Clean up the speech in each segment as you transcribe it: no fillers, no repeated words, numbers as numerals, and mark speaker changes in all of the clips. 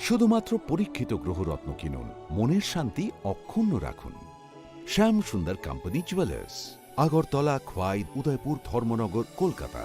Speaker 1: শুধুমাত্র পরীক্ষিত গ্রহরত্ন কিনুন, মনের শান্তি অক্ষুণ্ণ রাখুন। শ্যাম সুন্দর কোম্পানি জুয়েলার্স, আগরতলা, খোয়াই, উদয়পুর, ধর্মনগর, কলকাতা।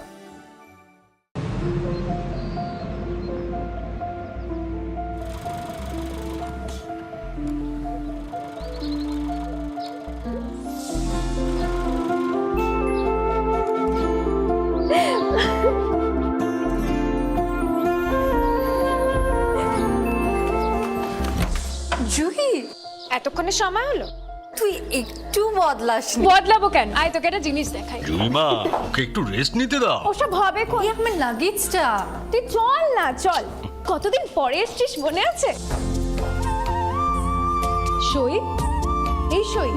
Speaker 2: জুহি,
Speaker 3: এতক্ষণে সময় হলো?
Speaker 2: তুই একটু বদলাসনি।
Speaker 3: বদলাবো কেন? আয় তোকে একটা জিনিস দেখাই।
Speaker 4: জুইমা, ওকে একটু রেস্ট নিতে দাও।
Speaker 3: ওসব হবে কোন?
Speaker 2: এই আমার লাগেজটা।
Speaker 3: তুই চল না, চল। কতদিন পরে এসছিস, মনে আছে? সই, এই সই,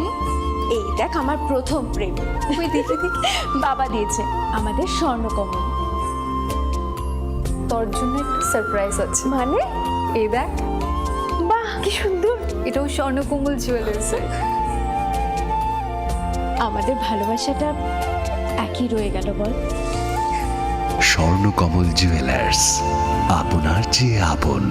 Speaker 3: এই দেখ আমার প্রথম প্রেম।
Speaker 2: তুই দেখে দেখে
Speaker 3: বাবা দিয়েছে, আমাদের স্বর্ণকমল।
Speaker 2: তোর জন্য একটা সারপ্রাইজ আছে।
Speaker 3: মানে?
Speaker 2: এই দেখ,
Speaker 3: বাহ কি সুন্দর।
Speaker 2: এটাও স্বর্ণকমল জুয়েলার্সের।
Speaker 3: আমাদের ভালোবাসাটা একই রয়ে গেল বল।
Speaker 5: স্বর্ণকমল জুয়েলার্স, আপনার চেয়ে আপন।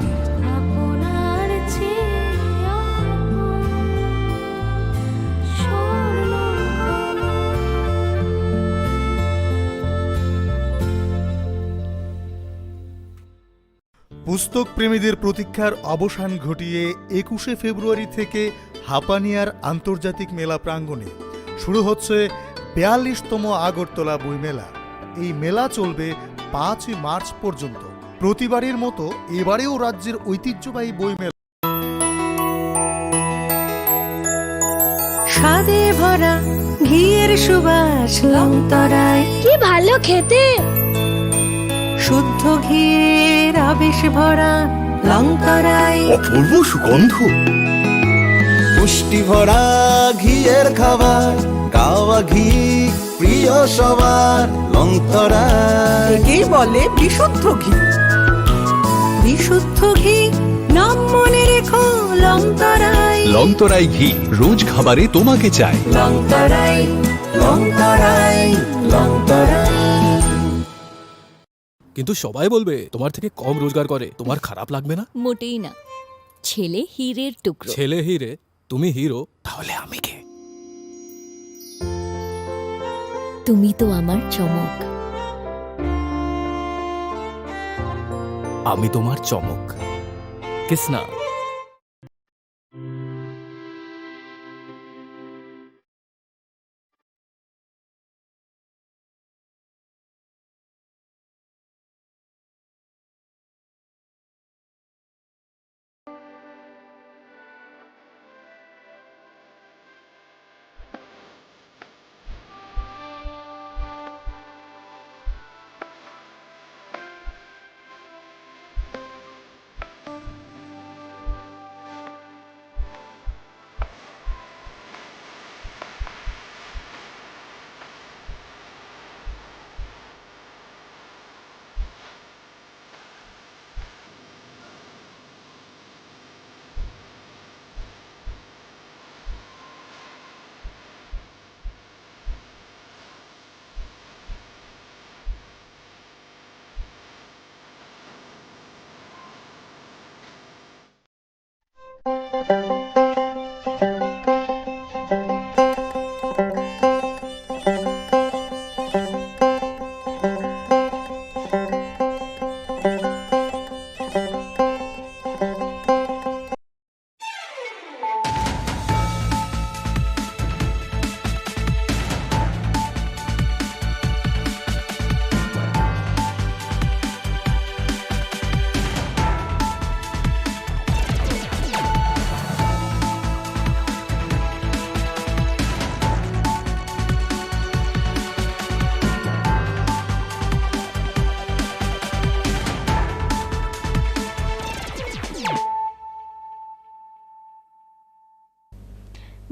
Speaker 6: পুস্তক প্রেমীদের প্রতীক্ষার অবসান ঘটিয়ে 21শে ফেব্রুয়ারি থেকে হাপানিয়ার আন্তর্জাতিক মেলা প্রাঙ্গণে শুরু হচ্ছে 42তম আগরতলা বইমেলা। এই মেলা চলবে 5 মার্চ পর্যন্ত। প্রতিবারের মতো এবারেও রাজ্যের ঐতিহ্যবাহী বইমেলা
Speaker 7: স্বাদে ভরা ঘিয়ের সুবাস লংতরায়,
Speaker 3: কি ভালো খেতে।
Speaker 7: শুদ্ধ ঘিয়ের আবেশ ভরা লংতরায়,
Speaker 5: অপূর্ব সুগন্ধ,
Speaker 8: পুষ্টি ভরা ঘিয়ের খাবার, গাওয়া ঘি প্রিয় সবার লংতরায়।
Speaker 7: একেই বলে বিশুদ্ধ ঘি। বিশুদ্ধ ঘি নাম মনে রেখো লংতরায়।
Speaker 5: লংতরাই ঘি রোজ খাবারে তোমাকে চাই।
Speaker 7: লংতরায়, লংতরায়, লংতরায়।
Speaker 9: কিন্তু সবাই বলবে তোমার থেকে কম রোজগার করে, তোমার খারাপ লাগবে না?
Speaker 10: মোটেই না। ছেলে হীরের টুকরো।
Speaker 9: ছেলে হিরে, তুমি হিরো, তাহলে আমি কে?
Speaker 10: তুমি তো আমার চমক।
Speaker 9: আমি তোমার চমক। Kisna?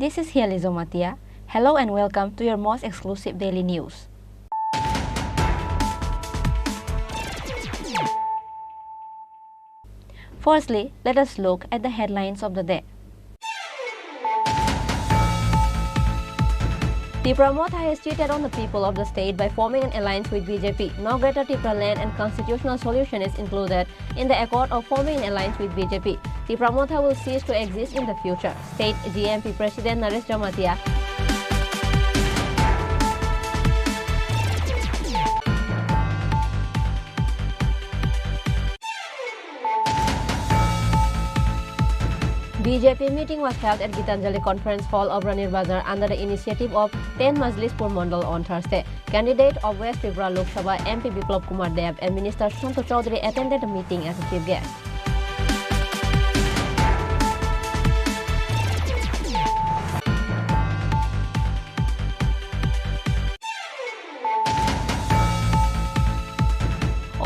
Speaker 11: This is Hiali Zomatia. Hello and welcome to your most exclusive daily news. Firstly, let us look at the headlines of the day. Tripura Motha has cheated on the people of the state by forming an alliance with BJP. No greater Tripura land and constitutional solution is included in the accord of forming an alliance with BJP. Tripura Motha will cease to exist in the future. State GMP President Naresh Jamatia. BJP meeting was held at Gitanjali Conference Hall of Ranir Bazar under the initiative of 10 Majlispur Mandal on Thursday. Candidate of West Tripura Lok Sabha MP Biplab Kumar Dev and Minister Santo Chaudhary attended the meeting as a chief guest.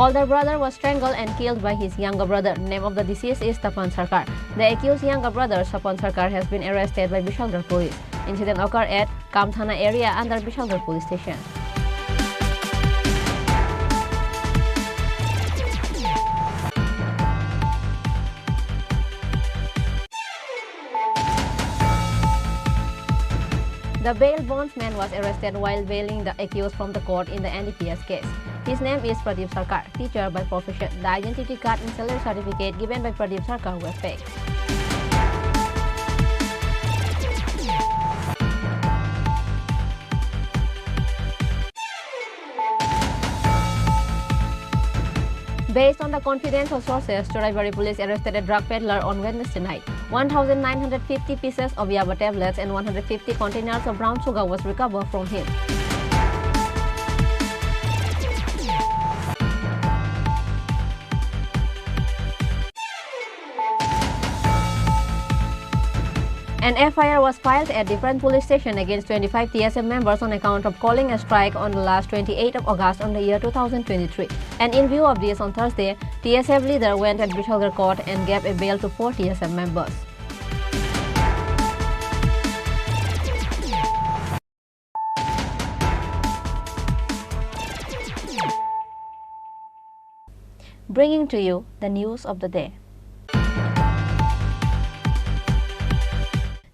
Speaker 11: Older brother was strangled and killed by his younger brother. Name of the deceased is Tapan Sarkar. The accused younger brother, Tapan Sarkar, has been arrested by Bishalgarh police. Incident occurred at Kamthana area under Bishalgarh police station. The bail bondsman was arrested while bailing the accused from the court in the NDPS case. His name is Pradeep Sarkar, teacher by profession. The identity card and salary certificate given by Pradeep Sarkar were fake. Based on the confidence of sources, Choraibaड़ी police arrested a drug peddler on Wednesday night. 1,950 pieces of yaba tablets and 150 containers of brown sugar was recovered from him. An FIR was filed at different police stations against 25 TSM members on account of calling a strike on the last 28th of August on the year 2023. And in view of this, on Thursday, TSM leader went at Bishalgarh court and gave a bail to 4 TSM members. Bringing to you the news of the day.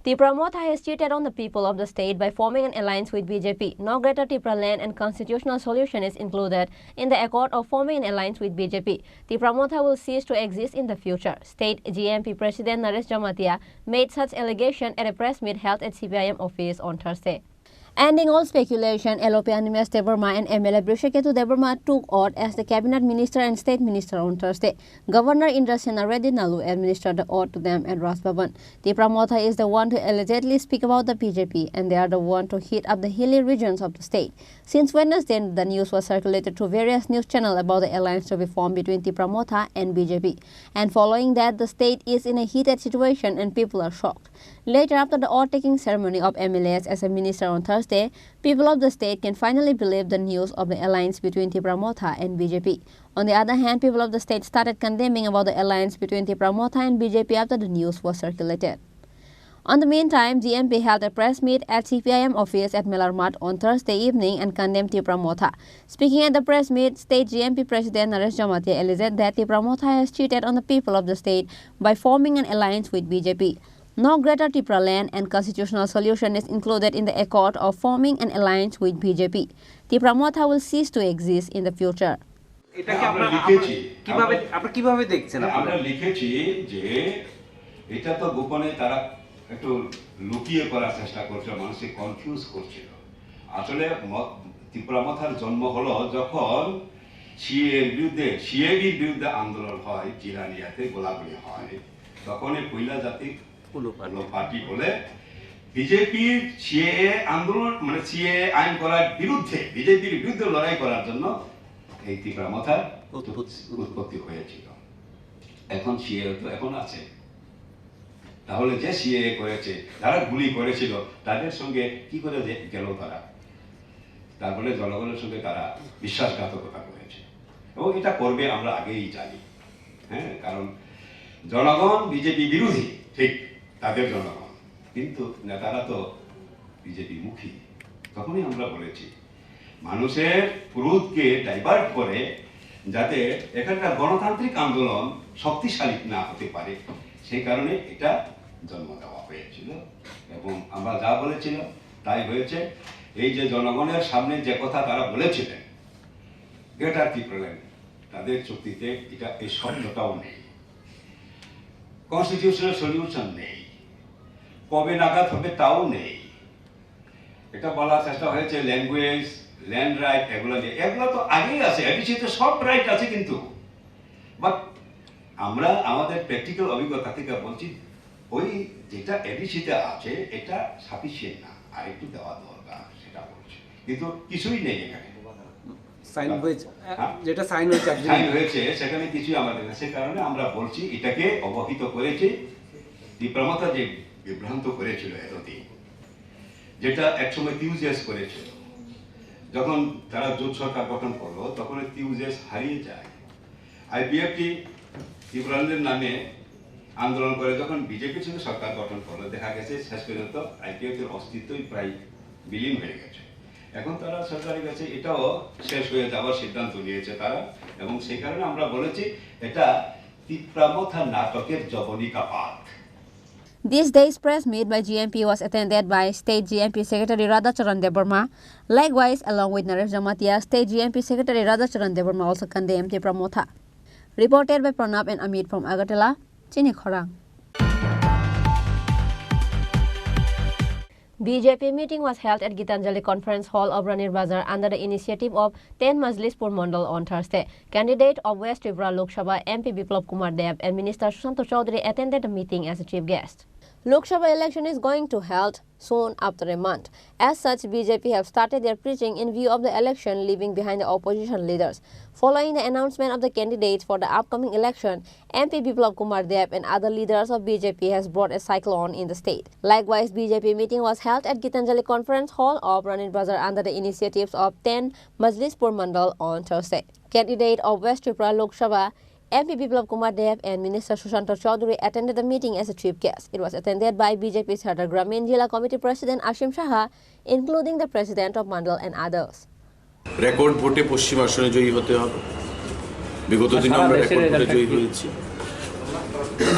Speaker 11: Tripura Motha has cheated on the people of the state by forming an alliance with BJP. No greater Tripura land and constitutional solution is included in the accord of forming an alliance with BJP. Tripura Motha will cease to exist in the future. State GMP President Naresh Jamatia made such allegation at a press meet held at CPIM office on Thursday. Ending all speculation, LOP Animas Devarma and MLA Brishaketu Devarma took oath as the cabinet minister and state minister on Thursday. Governor Indrasena Reddy Nalu administered the oath to them at Raj Bhavan. Tripura Motha is the one to allegedly speak about the BJP, and they are the one to hit up the hilly regions of the state. Since Wednesday, the news was circulated through various news channels about the alliance to be formed between Tripura Motha and BJP. And following that, the state is in a heated situation and people are shocked. Later, after the oath-taking ceremony of MLAs as a minister on Thursday, people of the state can finally believe the news of the alliance between Tripura Motha and BJP. On the other hand, people of the state started condemning about the alliance between Tripura Motha and BJP after the news was circulated. On the meantime, GMP held a press meet at CPIM office at Melarmat on Thursday evening and condemned Tripura Motha. Speaking at the press meet, State GMP President Naresh Jamatia alleged that Tripura Motha has cheated on the people of the state by forming an alliance with BJP. No greater Tripura land and constitutional solution is included in the accord of forming an alliance with BJP. Tripura Motha will cease to exist in the future.
Speaker 12: আমরা লিখেছি যে এটা তো গোপনে তারা একটু লুকিয়ে করার চেষ্টা করছে, মানুষকে কনফিউজ করছিল। আসলে ত্রিপুরা মথার জন্ম হলো যখন সিএবির বিরুদ্ধে আন্দোলন হয়, জিরানিয়াতে গোলাগুলি হয়, তখন এই পয়লা জাতি পার্টি বলে বিজেপির সিএ আন্দোলন মানে সিএ আইন করার বিরুদ্ধে, বিজেপির বিরুদ্ধে লড়াই করার জন্য এই ত্রিপুরা মথার উৎপত্তি হয়েছিল। এখন সিএ তো এখন আছে, তাহলে যে সিএ করেছে, যারা গুলি করেছিল তাদের সঙ্গে কি করে গেল তারা? তারপরে জনগণের সঙ্গে তারা বিশ্বাসঘাতকতা করেছে এবং এটা করবে আমরা আগেই জানি। হ্যাঁ, কারণ জনগণ বিজেপি বিরোধী, ঠিক তাদের জনগণ, কিন্তু নেতারা তো বিজেপি মুখী। তখনই আমরা বলেছি মানুষের ক্রোধকে ডাইভার্ট করে যাতে এখানকার গণতান্ত্রিক আন্দোলন শক্তিশালী না হতে পারে, সেই কারণে এটা জন্ম দেওয়া হয়েছিল এবং আমরা যা বলেছিলাম তাই হয়েছে। এই যে জনগণের সামনে যে কথা তারা বলেছিলেন গ্রেটার ত্রিপুরাল্যান্ড, তাদের চুক্তিতে এটা এই শব্দটাও নেই, কনস্টিটিউশনাল সলিউশন নেই, কবে নাগাদ হবে তাও নেই। এটা বলার চেষ্টা হয়েছে ল্যাঙ্গুয়েজ, ল্যান্ড রাইট, এগুলো নিয়ে, এগুলো তো আগেই আছে, এডিসিতে সব রাইট আছে, কিন্তু বাট আমরা আমাদের প্র্যাকটিক্যাল অভিজ্ঞতা থেকে বলছি ওই যেটা এডিসিতে আছে এটা সাফিসিয়েন্ট না, আর একটু দেওয়া দরকার, সেটা বলছে, কিন্তু কিছুই নেই এখানে।
Speaker 13: যেটা সাইন
Speaker 12: হয়েছে সেখানে কিছুই আমাদের না, সে কারণে আমরা বলছি এটাকে অবহিত করেছি। ত্রিপুরা যে বিভ্রান্ত করেছিল এতদিন, যেটা একসময় টিউজেস করেছিল, যখন তারা জোট সরকার গঠন করলো তখন টিউজেস হারিয়ে যায়। আইপিএফটি ত্রিপুরাল্যান্ডের নামে আন্দোলন করে যখন বিজেপির সঙ্গে সরকার গঠন করলো, দেখা গেছে শেষ পর্যন্ত আইপিএফটির অস্তিত্বই প্রায় বিলীন হয়ে গেছে। এখন তারা সরকারের কাছে এটাও শেষ হয়ে যাওয়ার সিদ্ধান্ত নিয়েছে তারা, এবং সেই কারণে আমরা বলেছি এটা ত্রিপুরা নাটকের জবনিকা পাঠ।
Speaker 11: This day's press meet by GMP was attended by State GMP Secretary Radhacharan Debarma. Likewise, along with Naresh Jamatia, State GMP Secretary Radhacharan Debarma also condemned the Pramotha. Reported by Pranab and Amit from Agartala, Chini Khorang. BJP meeting was held at Gitanjali Conference Hall of Ranir Bazar under the initiative of 10 Majlispur Mandal on Thursday. Candidate of West Tripura Lok Sabha MP Biplab Kumar Deb and Minister Sushant Chaudhary attended the meeting as a chief guest. Lok Sabha election is going to held soon after a month. As such, BJP have started their preaching in view of the election, leaving behind the opposition leaders. Following the announcement of the candidates for the upcoming election, MP Biplab Kumar Deb and other leaders of BJP has brought a cyclone in the state. Likewise, BJP meeting was held at Gitanjali Conference Hall of Ranir Bazar under the initiatives of 10 Majlispur Mandal on Thursday. Candidate of West Tripura Lok Sabha MP Biplab Kumar Deb and Minister Sushant Chaudhary attended the meeting as a chief guest. It was attended by BJP's Sadar Gramin Jila Committee President Ashim Shaha, including the President of Mandal and others.
Speaker 14: Record ভোটে পশ্চিম আসনে জয়ী হতে হবে। বিগত দিনে আমরা record ভোটে জয়ী হয়েছি।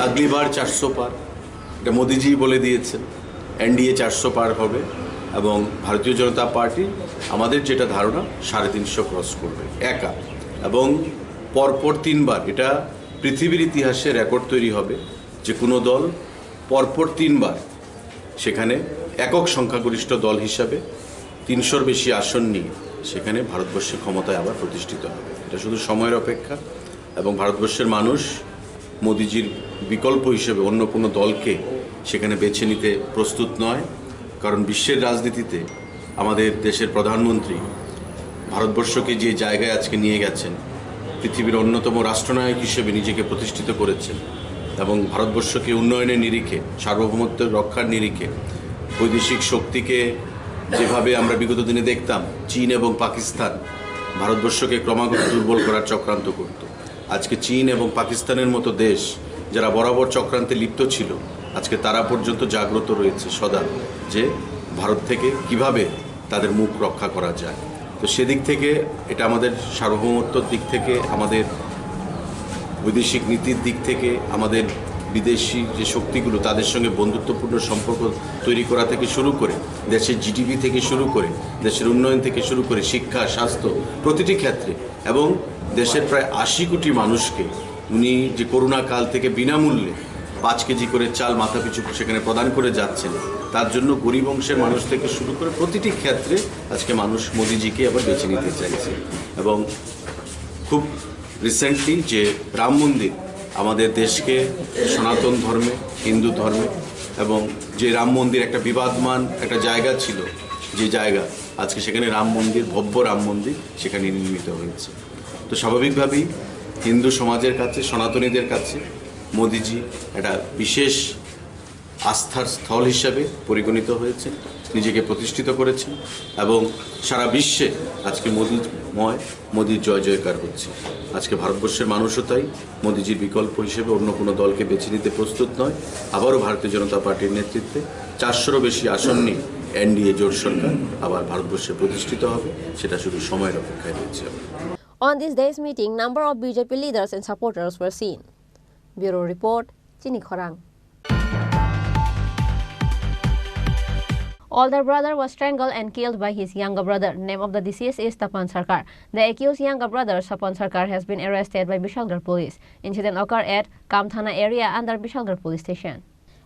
Speaker 14: আগলি বার 400 পার, এটা মোদিজি বলে দিয়েছেন। এনডিএ 400 পার হবে এবং ভারতীয় জনতা পার্টি আমাদের যেটা ধারণা 350 ক্রস করবে একা, এবং পরপর 3 বার, এটা পৃথিবীর ইতিহাসে রেকর্ড তৈরি হবে যে কোনো দল পরপর 3 বার সেখানে একক সংখ্যাগরিষ্ঠ দল হিসাবে 300-র বেশি আসন নিয়ে সেখানে ভারতবর্ষের ক্ষমতায় আবার প্রতিষ্ঠিত হবে। এটা শুধু সময়ের অপেক্ষা, এবং ভারতবর্ষের মানুষ মোদিজির বিকল্প হিসেবে অন্য কোনো দলকে সেখানে বেছে নিতে প্রস্তুত নয়। কারণ বিশ্বের রাজনীতিতে আমাদের দেশের প্রধানমন্ত্রী ভারতবর্ষকে যে জায়গায় আজকে নিয়ে গেছেন, পৃথিবীর অন্যতম রাষ্ট্রনায়ক হিসেবে নিজেকে প্রতিষ্ঠিত করেছেন, এবং ভারতবর্ষকে উন্নয়নের নিরিখে, সার্বভৌমত্ব রক্ষার নিরিখে বৈদেশিক শক্তিকে যেভাবে আমরা বিগত দিনে দেখতাম, চীন এবং পাকিস্তান ভারতবর্ষকে ক্রমাগত দুর্বল করার চক্রান্ত করত। আজকে চীন এবং পাকিস্তানের মতো দেশ যারা বরাবর চক্রান্তে লিপ্ত ছিল, আজকে তারা পর্যন্ত জাগ্রত রয়েছে সদা যে ভারত থেকে কিভাবে তাদের মুখ রক্ষা করা যায়। তো সেদিক থেকে এটা আমাদের সার্বভৌমত্বর দিক থেকে, আমাদের বৈদেশিক নীতির দিক থেকে, আমাদের বিদেশি যে শক্তিগুলো তাদের সঙ্গে বন্ধুত্বপূর্ণ সম্পর্ক তৈরি করা থেকে শুরু করে, দেশের জিডিপি থেকে শুরু করে, দেশের উন্নয়ন থেকে শুরু করে, শিক্ষা, স্বাস্থ্য, প্রতিটি ক্ষেত্রে, এবং দেশের প্রায় 80 কোটি মানুষকে উনি যে করোনা কাল থেকে বিনামূল্যে 5 কেজি করে চাল মাথাপিছু সেখানে প্রদান করে যাচ্ছেন, তার জন্য গরিব অংশের মানুষ থেকে শুরু করে প্রতিটি ক্ষেত্রে আজকে মানুষ মোদিজিকে আবার বেছে নিতে চাইছে। এবং খুব রিসেন্টলি যে রাম মন্দির আমাদের দেশকে সনাতন ধর্মে, হিন্দু ধর্মে, এবং যে রাম মন্দির একটা বিবাদমান একটা জায়গা ছিল, যে জায়গা আজকে সেখানে রাম মন্দির, ভব্য রাম মন্দির সেখানে নির্মিত হয়েছে। তো স্বাভাবিকভাবেই হিন্দু সমাজের কাছে, সনাতনীদের কাছে মোদিজি একটা বিশেষ আস্থার স্থল হিসাবে পরিগণিত হয়েছে, নিজেকে প্রতিষ্ঠিত করেছেন, এবং সারা বিশ্বে আজকে মোদির জয় জয়কার হচ্ছে। আজকে ভারতবর্ষের মানুষও তাই মোদিজির বিকল্প হিসেবে অন্য কোনো দলকে বেছে নিতে প্রস্তুত নয়। আবারও ভারতীয় জনতা পার্টির নেতৃত্বে 400-রও বেশি আসন নিয়ে এনডিএ জোট সরকার আবার ভারতবর্ষে প্রতিষ্ঠিত হবে, সেটা শুধু সময়ের অপেক্ষায় রয়েছে।
Speaker 11: On this day's meeting, number of BJP leaders and supporters were seen. Bureau Report, Chini Khorang. older brother was strangled and killed by his younger brother. Name of the deceased is Tapan Sarkar. The accused younger brother, Tapan Sarkar, has been arrested by Bishalgarh police. Incident occurred at Kamthana area under Bishalgarh police station.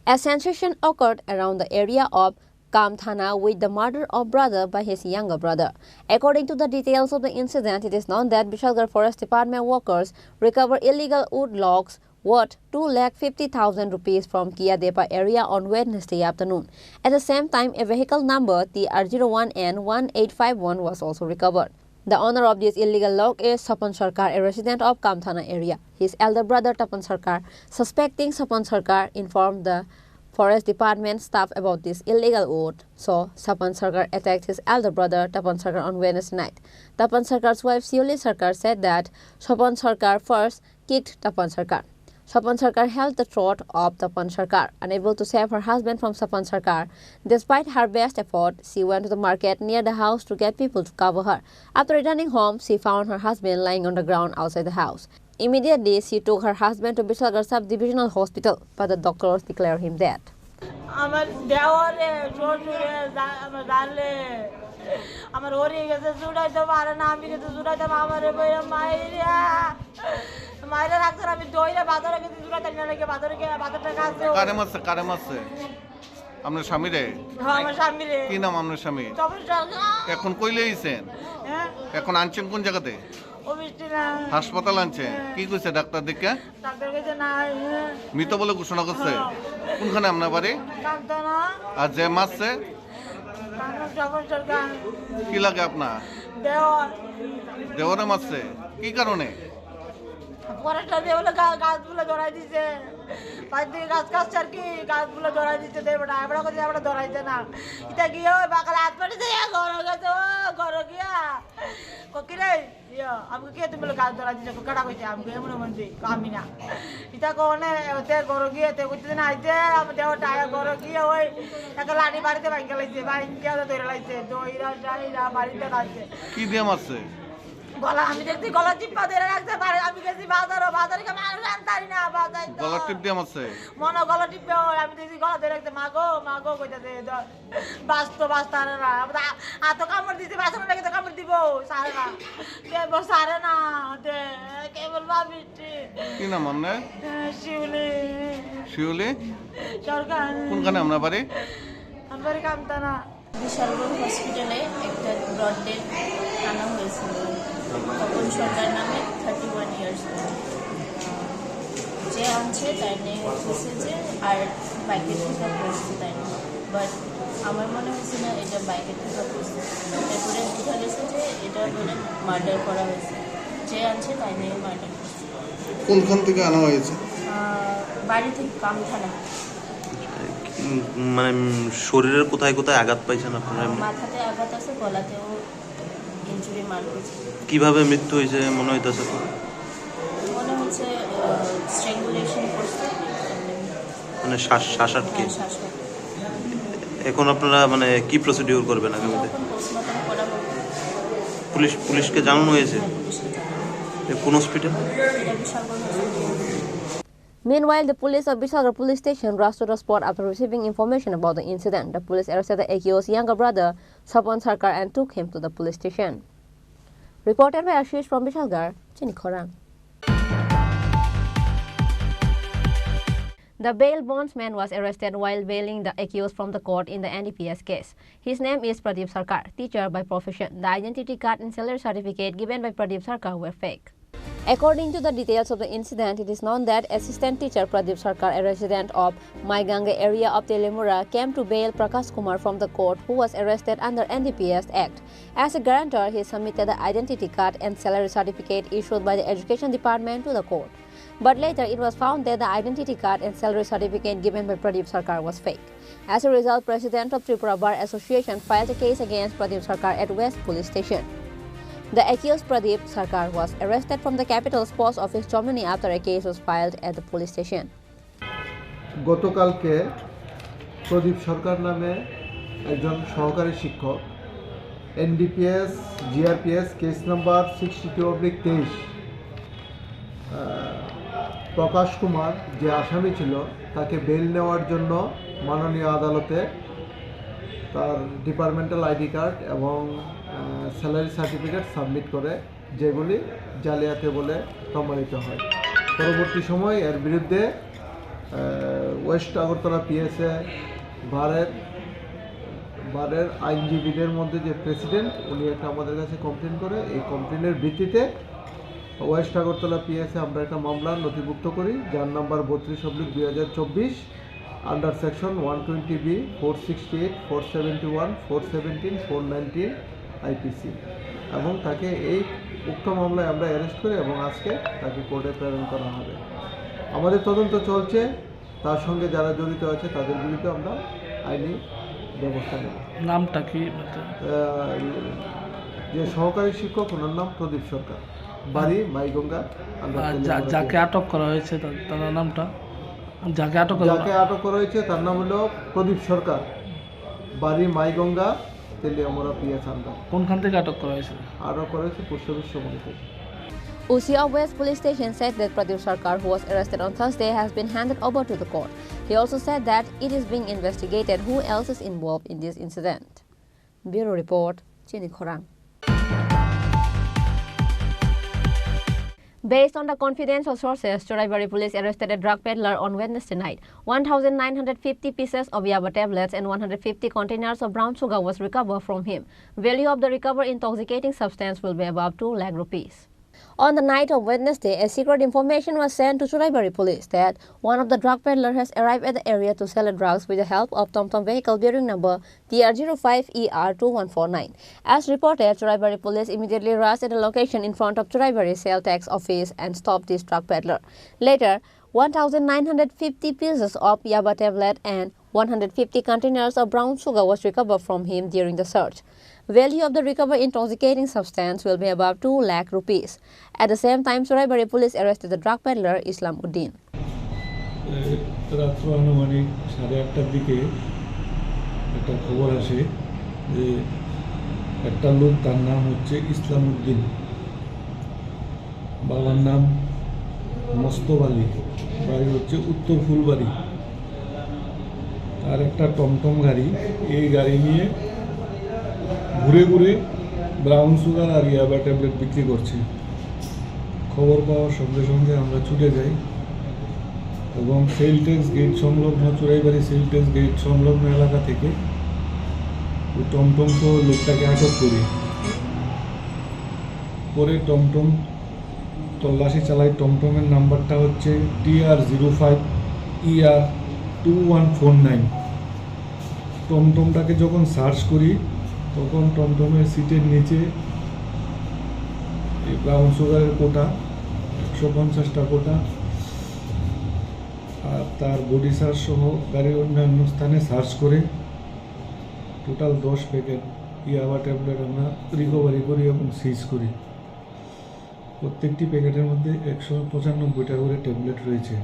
Speaker 11: A sensation occurred around the area of Kamthana with the murder of brother by his younger brother. According to the details of the incident, it is known that Bishalgarh Forest Department workers recovered illegal wood logs worth 2,50,000 rupees from Kiadepa area on Wednesday afternoon. At the same time, a vehicle number TR01N1851 was also recovered. The owner of this illegal log is Tapan Sarkar, a resident of Kamthana area. His elder brother Tapan Sarkar, suspecting Tapan Sarkar, informed the Forest Department staff about this illegal wood. So, Tapan Sarkar attacked his elder brother Tapan Sarkar on Wednesday night. Tapan Sarkar's wife Chini Sarkar said that Tapan Sarkar first kicked Tapan Sarkar. Tapan Sarkar held the throat of Tapan Sarkar. Unable to save her husband from Tapan Sarkar, despite her best effort, she went to the market near the house to get people to cover her. After returning home, she found her husband lying on the ground outside the house. Immediately, she took her husband to Bishalgarh Sub-Divisional Hospital, but the doctors declared him dead.
Speaker 13: আপনার স্বামী রে? কি নাম আপনার স্বামী? এখন কইলে আইছেন? এখন আনছেন কোন জায়গাতে? হাসপাতাল আনছেন? কি কইছে ডাক্তার দেখে? মৃত বলে ঘোষণা করছে? কোনখানে আপনার বাড়ি? আর যে মারছে কি লাগে আপনার? দেওয়ারে মারছে? কি কারণে?
Speaker 15: গাছগুলো ধরাই দিছে, বাইর থেকে গাছ কাটছে আর কি, গাছগুলো ধরাই দিচ্ছে দেবটা আমরা করছি, আমরা ধরাইছে না। এটা গিয়ে ওই বাকালে হাত পাঠিয়েছে, ঘর গেছে, ও ঘর গিয়া কিরে আমাকে কে তুমি গাছ ধরাই দিচ্ছে, কাটা কইছে আমাকে এমন মন্দি আমি না। এটা কোনে ওতে ঘর গিয়ে তে কইতে না আইতে আমি দেওটা ঘর গিয়ে ওই একটা লাঠি বাড়িতে ভাঙে লাইছে, ভাঙিয়া ধরে লাইছে, দইরা ডাইরা বাড়িতে কাটছে।
Speaker 13: কি দিয়ে মারছে?
Speaker 15: গলা আমি দেখছি গলা টিপা ধরে রাখতে পারে, আমি গেছি বাজারে মানুষ আনতারি না বাজার
Speaker 13: গলা টিপ দিয়ে মারছে
Speaker 15: মনে গলা টিপে আমি দেখছি গলা ধরে রাখতে মাগো কইতাছে বাস্তা না এত কামড় দিতে বাসন লেগে তো কামড় দিব সারে না দেব সারে না দে কেবল ভাবিছি।
Speaker 13: কি নাম আপনার?
Speaker 15: শিউলি।
Speaker 13: শিউলি
Speaker 15: সরকার।
Speaker 13: কোনখানে আপনার বাড়ি?
Speaker 15: আমার বাড়ি কামতানা।
Speaker 16: বিশালগড় হসপিটালে একটা ব্রড ডেড আনা হয়েছিল, তখন সরকার নামে 31 ইয়ার্স যে আনছে তার নেই হচ্ছে যে আর বাইকের থেকে পড়ছে তাই না, বাট আমার মনে হচ্ছে না এটা বাইকের থেকে পড়ছে, এরপরে দেখা গেছে যে এটা বলে মার্ডার করা হয়েছে, যে আনছে তাই নেই মার্ডার করছে।
Speaker 13: কোনখান থেকে আনা হয়েছে?
Speaker 16: বাড়ি থেকে কামথানা।
Speaker 17: মানে শরীরের কোথায় কোথায় আঘাত পাইছেন আপনারা?
Speaker 16: মাথাতে আঘাত আছে, গলাতেও ইনজুরি মার হয়েছে।
Speaker 17: কিভাবে মৃত্যু হয়েছে মনে হইতেছে?
Speaker 16: মনে হচ্ছে স্ট্রেঙ্গুলেশন করছে,
Speaker 17: মানে শ্বাস আটকে। এখন আপনারা মানে কি প্রসিডিউর করবেন আগামীতে? পুলিশকে জানানো হয়েছে? কোন hospital?
Speaker 11: Meanwhile, the police of Bishalgarh police station rushed to the spot after receiving information about the incident. The police arrested the accused younger brother, Tapan Sarkar, and took him to the police station. Reported by Ashish from Bishalgarh, Chini Khorang. The bail bondsman was arrested while bailing the accused from the court in the NDPS case. His name is Pradeep Sarkar, teacher by profession. The identity card and salary certificate given by Pradeep Sarkar were fake. According to the details of the incident, it is known that assistant teacher Pradeep Sarkar, a resident of Maiganga area of Telemura, came to bail Prakash Kumar from the court, who was arrested under NDPS Act. As a guarantor, he submitted the identity card and salary certificate issued by the Education Department to the court. But later, it was found that the identity card and salary certificate given by Pradeep Sarkar was fake. As a result, President of Tripura Bar Association filed a case against Pradeep Sarkar at West Police Station. The accused Pradeep Sarkar was arrested from the capital's post office Surjamani after a case was filed at the police station.
Speaker 18: গতকালকে প্রদীপ সরকার নামে একজন সহকারী শিক্ষক NDPS GRPS case number 62/23 প্রকাশ কুমার যে আসামি ছিল তাকে bell নেওয়ার জন্য মাননীয় আদালতে তার ডিপার্টমেন্টাল আইডি কার্ড এবং স্যালারি সার্টিফিকেট সাবমিট করে, যেগুলি জালিয়াতি বলে প্রমাণিত হয়। পরবর্তী সময় এর বিরুদ্ধে ওয়েস্ট আগরতলা পিএসএ বারের আইনজীবীদের মধ্যে যে প্রেসিডেন্ট, উনি একটা আমাদের কাছে কমপ্লেন করে। এই কমপ্লেনের ভিত্তিতে ওয়েস্ট আগরতলা পিএসএ আমরা একটা মামলা নথিভুক্ত করি, যার number 32/2024 under section 120B 468 471 417 419 IPC, এবং তাকে এই উক্ত মামলায় আমরা অ্যারেস্ট করি এবং আজকে তাকে কোর্টে প্রেরণ করা হবে। আমাদের তদন্ত চলছে, তার সঙ্গে যারা জড়িত আছে তাদের বিরুদ্ধে আমরা আইনি ব্যবস্থা নেব।
Speaker 19: নামটা কি?
Speaker 18: যে সহকারী শিক্ষক, ওনার নাম প্রদীপ সরকার, বাড়ি মাইগঙ্গা।
Speaker 19: যাকে আটক করা হয়েছে তার নামটা? যাকে আটক
Speaker 18: করা হয়েছে তার নাম হলো প্রদীপ সরকার, বাড়ি মাইগঙ্গা, তেলিয়ামোড়া পিএস আন্ডার।
Speaker 19: কোনখান থেকে আটক করা হয়েছে?
Speaker 18: আটক করা হয়েছে পুষ্পবিশ্বমণি থেকে।
Speaker 11: OC of West Police Station said that Pradeep Sarkar, who was arrested on Thursday, has been handed over to the court. He also said that it is being investigated who else is involved in this incident. Bureau Report, Chini Khorang. Based on the confidential sources, Churaibari police arrested a drug peddler on Wednesday night. 1,950 pieces of yaba tablets and 150 containers of brown sugar was recovered from him. Value of the recovered intoxicating substance will be above 2 lakh rupees. On the night of Wednesday, a secret information was sent to Churaibari police that one of the drug peddlers has arrived at the area to sell drugs with the help of TomTom vehicle bearing number TR05ER2149. As reported, Churaibari police immediately rushed at the location in front of Churaibari sale tax office and stopped this drug peddler. Later, 1,950 pieces of yaba tablet and 150 containers of brown sugar was recovered from him during the search. Value of the recovered intoxicating substance will be above 2 lakh rupees. At the same time, Churaibari police arrested the drug peddler Islam Uddin.
Speaker 20: রাত্র আনুমানিক 8:30টার দিকে একটা খবর আসে যে একটা লোক, তার নাম হচ্ছে ইসলাম উদ্দিন, বাবার নাম মোস্তফা আলী, বাড়ি হচ্ছে উত্তর ফুলবাড়ি। আর একটা টমটম গাড়ি, এই গাড়ি নিয়ে ঘুরে ঘুরে ব্রাউন সুগার আর ইয়াবা ট্যাবলেট বিক্রি করছে। খবর পাওয়ার সঙ্গে সঙ্গে আমরা ছুটে যাই এবং সেল ট্যাক্স গেট সংলগ্ন, চুরাইবাড়ি সেল ট্যাক্স গেট সংলগ্ন এলাকা থেকে ওই টমটম সহ লোকটাকে আটক করি। পরে টমটম তল্লাশি চালাই। টমটমের নাম্বারটা হচ্ছে TR05ER2149। টমটমটাকে যখন সার্চ করি তখন টমটমের সিটের নিচে এই ব্রাউন সুগারের কোটা 150টা কোটা আর তার বডি সার্চ সহ গাড়ির অন্যান্য স্থানে সার্চ করে টোটাল 10 প্যাকেট ইয়াবা ট্যাবলেট আমরা রিকভারি করি এবং সিজ করি। প্রত্যেকটি প্যাকেটের মধ্যে 195টা করে ট্যাবলেট রয়েছে।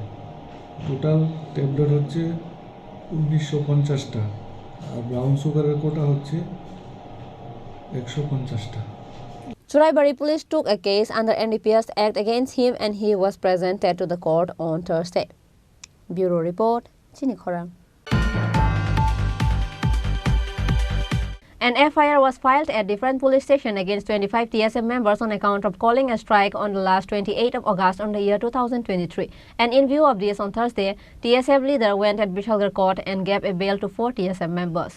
Speaker 20: টোটাল ট্যাবলেট হচ্ছে 1950টা আর ব্রাউন সুগারের কোটা হচ্ছে 150টা।
Speaker 11: Churaibari police took a case under NDPS Act against him and he was presented to the court on Thursday. Bureau Report, Chini Khorang. An FIR was filed at different police stations against 25 TSM members on account of calling a strike on the last 28th of August on the year 2023. And in view of this, on Thursday, TSM leader went at Bishalgarh court and gave a bail to 4 TSM members.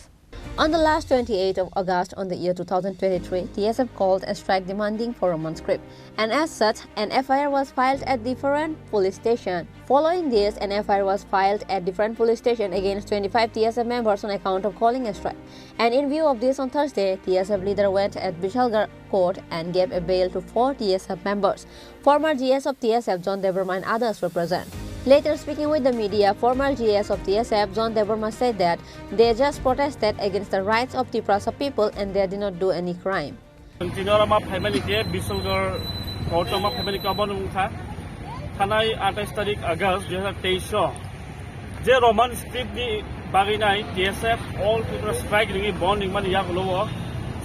Speaker 11: On the last 28th of August on the year 2023, TSM called a strike demanding for a month's script, and as such, an FIR was filed at different police stations. Following this, an FIR was filed at different police stations against 25 TSM members on account of calling a strike. And in view of this, on Thursday, TSM leader went at Bishalgarh court and gave a bail to 4 TSM members. Former GS of TSM, John Devarma, and others were present. Later speaking with the media, former GS of TSF, John Devarma, said that they just protested against the rights of Tripura people and they did not do any crime.
Speaker 19: Tinora family ke Bishalgarh court ma family ka bon mukha thanai 28 tarikh August 2023 je Roman script ni baginai TSF all Tripura strike ringi bond ning man yak lowo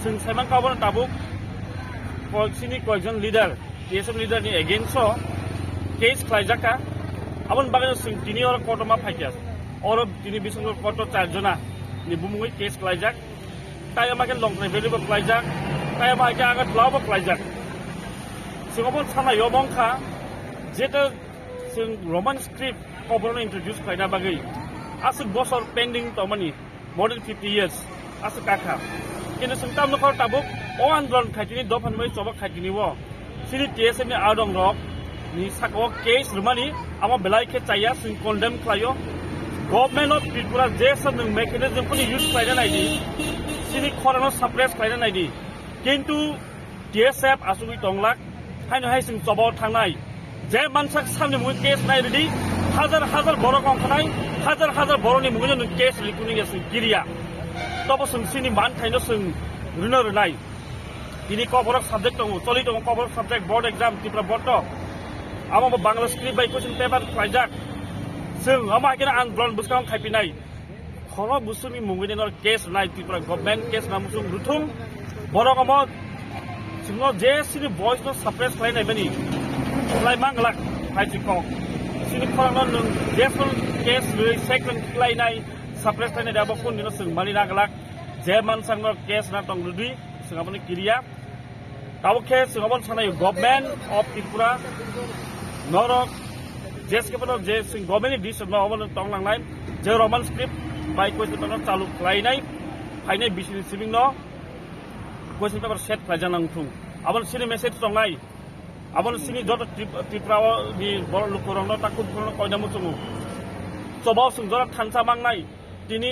Speaker 19: sing seman ka bon tabuk Chini Khorang leader TSF leader ni against so case klaijaka abon bagino sing tini or court ma phaikias or tini Bishalgarh court 4 jona ni bumungui case klaijak tai amaken long travel bo klaijak tai amaken agat law bo klaijak singobon sana yomongkha jeta sing roman script koborno introduce klaina bagai asuk bosor pending tomani more than 50 years asuk kakha কিন্তু সন্তান নখর তাবুক ও আন্দোলন খাইতিনি দফানময় চবক খাইতিনি ও সিনি TSM ni adong rok ni sako case rumani ama belai khe chaya sin condemn klayo government of Tripura je some mechanism puni use klaina nai di sini khorano suppress klaina nai di kintu TSF asugui tonglak haino hai sing chobo thangnai je mansak samni mui case nai di হাজার বড় কংখানাই হাজার বড়নি মুগজন case লিকুনি গেছে কিরিয়া তব जों सिनि मान थाइनो जों रुनो रुनाय दिनै कभर साबजेक्ट दङ चलि दङ cover subject board exam Tripura board आमा बांग्ला स्क्रिप्ट बाय क्वेश्चन पेपर फाइजाक जों आमा गेना आन्दोलन बुसकां खाइपिनाय खर बुसुनि मुंगैनि नर केस नाय त्रिपुरा गभर्नमेंट केस नाम जों रुथुं बरगम जों जे सिनि भइस न सप्रेस खाइनाय बनि लाइ मांगलाक फाइजिक सिनि खरन नों जेफोर केस लै second खाइनाय suppress tane da bakun dino sing mali nagalak je man sangor case na tong rudi singaponi kiria tawo case singapon sanai government of Tripura norok jes ke pano je sing government dis no obon tong lang nai je roman script by question pano chalu klai nai phainai bisini sibing no question paper set prajanang thung abon sini message tong nai abon sini jot Tripura ni bor lukorong no takut kono koidamu chungu sobaw sing jora thansa mangnai তিনি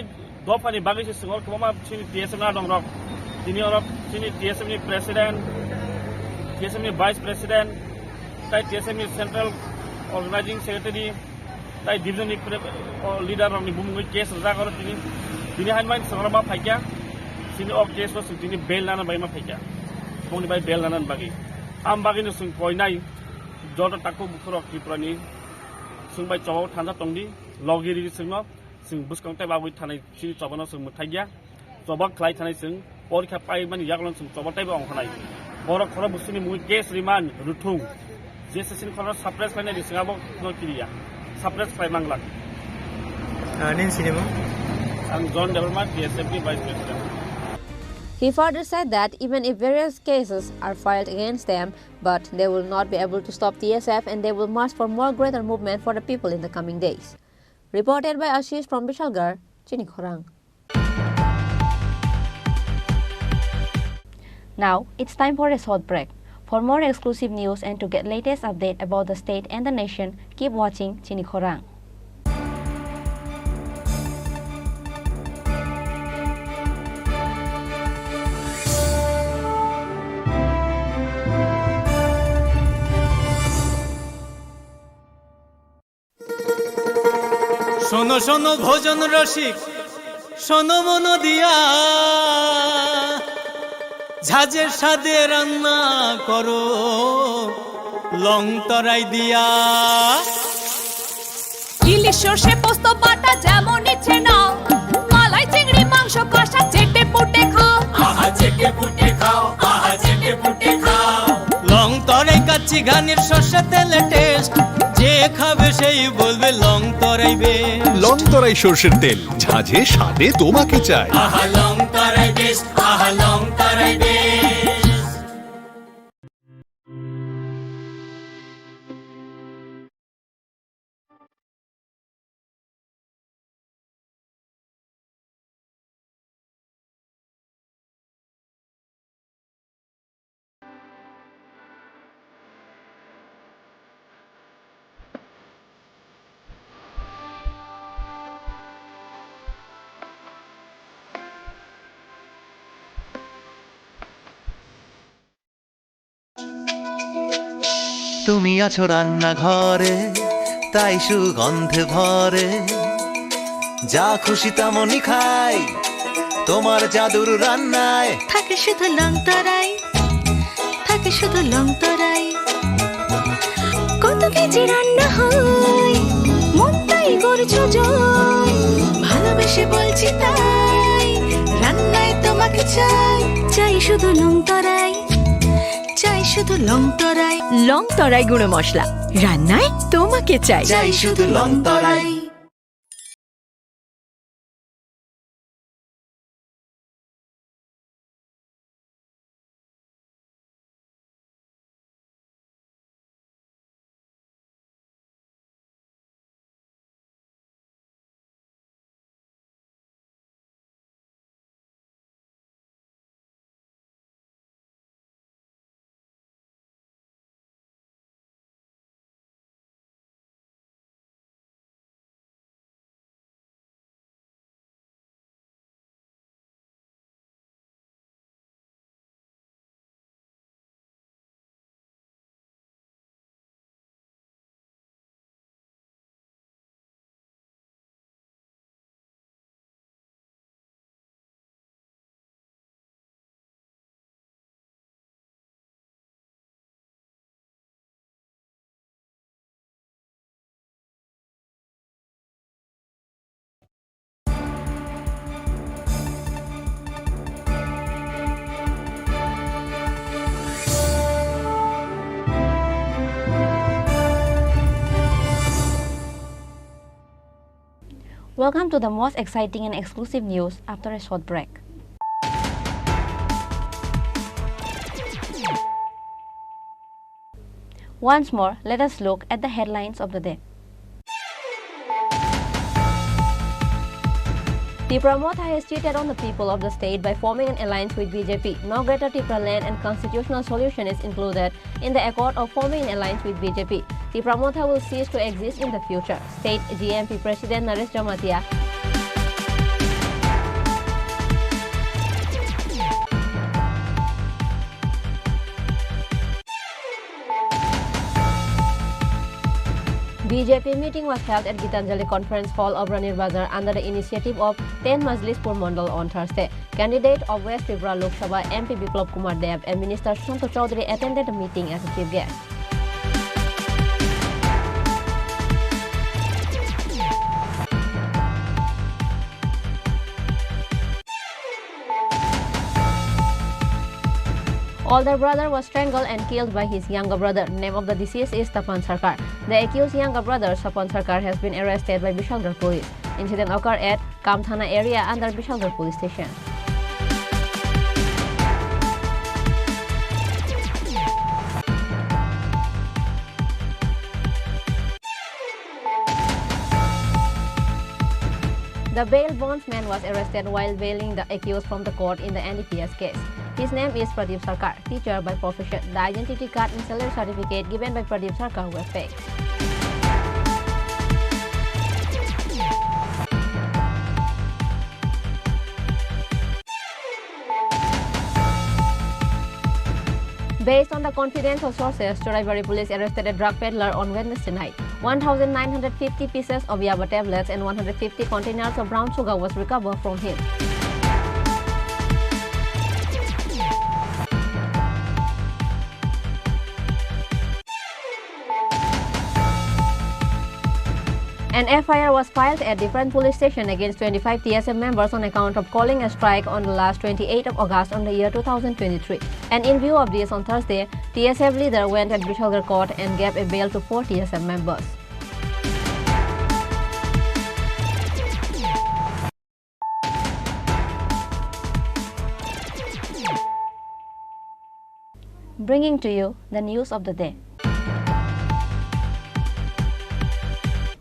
Speaker 19: দফানি বাগিছে সিংহর কমা সিনি TSM না দং rock তিনি অরব সিনি TSM নি president TSM নি vice president তাই TSM নি central organising secretary তাই division নি leader নি বুমুই কেস রজা করে তিনি হাইমান সংগ্রামা ফাইকা সিনি অফ কেস ও তিনি বেল নানা বাইমা ফাইকা কোনি বাই বেল নানান বাগি আম বাগিনো সিং কইনাই জট তাকো বুখর ত্রিপুরানি সিং বাই চাও থানা তংদি লগিরি সিংনো जों बुसकांते बाबुइ थानाय सिनि चबनो जों मुथाइया चबक खलाय थानाय जों परीक्षा पाइ माने यागलन जों चबताइबो अंखनाय बर खर बुसुनि मुइ केस रिमान रुथुं जेसे सिनि खर सप्रेस खायनाय दिसगाबो नकिरिया सप्रेस पाइ मांगला
Speaker 21: निन सिनेमा
Speaker 19: आं जन development TSF vice president
Speaker 11: He further said that even if various cases are filed against them, but they will not be able to stop TSF and they will march for more greater movement for the people in the coming days. Reported by Ashish from Bishalgarh, Chini Khorang. Now, it's time for a short break. For more exclusive news and to get latest update about the state and the nation, keep watching Chini Khorang.
Speaker 21: শোনো শোনো ভোজন রসিক শোনো মন দিয়া ঝাঁঝের স্বাদে রান্না করো লং তরাই দিয়া
Speaker 22: ইলিশ সর্ষে পোস্ত বাটা যেমন ইচ্ছে নাও মালাই চিংড়ি মাংস কষা চেটে পুটে খাও আহা চেটে পুটে খাও আহা চেটে পুটে খাও
Speaker 21: লং তরাই কাচ্চি ঘানির সর্ষে তেলে টেস্ট যে খাবে সেই বলবে লং তরাইবে
Speaker 5: লং তরাই সরষের তেল ঝাঁঝে স্বাদে তোমাকে চাই
Speaker 21: আহা লং তরাই বেশ আহা লং তরাই বেশ
Speaker 8: তুমি আছো রান্নাঘরে তাই সুগন্ধে ভরে যা খুশি তেমনই খাই তোমার জাদুর রান্নায়
Speaker 7: থাকে শুধু লং তরাই থাকে শুধু লং তরাই কত কেজি রান্না হয় মন তাই করছো জয় ভালোবেসে বলছি তাই রান্নায় তোমাকে চাই চাই শুধু লং তরাই চাই শুধু লং তরাই গুঁড়ো মশলা রান্নায় তোমাকে চাই
Speaker 8: চাই শুধু long Terai.
Speaker 11: Welcome to the most exciting and exclusive news after a short break. Once more, let us look at the headlines of the day. Tripura Motha has cheated on the people of the state by forming an alliance with BJP. No greater Tripura land and constitutional solution is included in the accord of forming an alliance with BJP. Tripura Motha will cease to exist in the future. State GMP President Naresh Jamatia. BJP meeting was held at Gitanjali Conference Hall of Ranir Bazar under the initiative of 10 Majlispur Mandal on Thursday. Candidate of West Tripura Lok Sabha MP Biplab Kumar Dev and Minister Santosh Chaudhary attended the meeting as a chief guest. Older brother was strangled and killed by his younger brother. Name of the deceased is Tapan Sarkar. The accused younger brother, Tapan Sarkar, has been arrested by Bishalgarh police. Incident occurred at Kamthana area under Bishalgarh police station. The bail bondsman was arrested while bailing the accused from the court in the NDPS case. His name is Pradeep Sarkar, teacher by profession. The identity card and salary certificate given by Pradeep Sarkar were fake. Based on the confidential sources, Choraibaड़ी police arrested a drug peddler on Wednesday night. 1,950 pieces of yaba tablets and 150 containers of brown sugar was recovered from him. An FIR was filed at different police stations against 25 TSM members on account of calling a strike on the last 28th of August on the year 2023. And in view of this, on Thursday, TSM leader went at Bishalgarh court and gave a bail to 4 TSM members. Bringing to you the news of the day.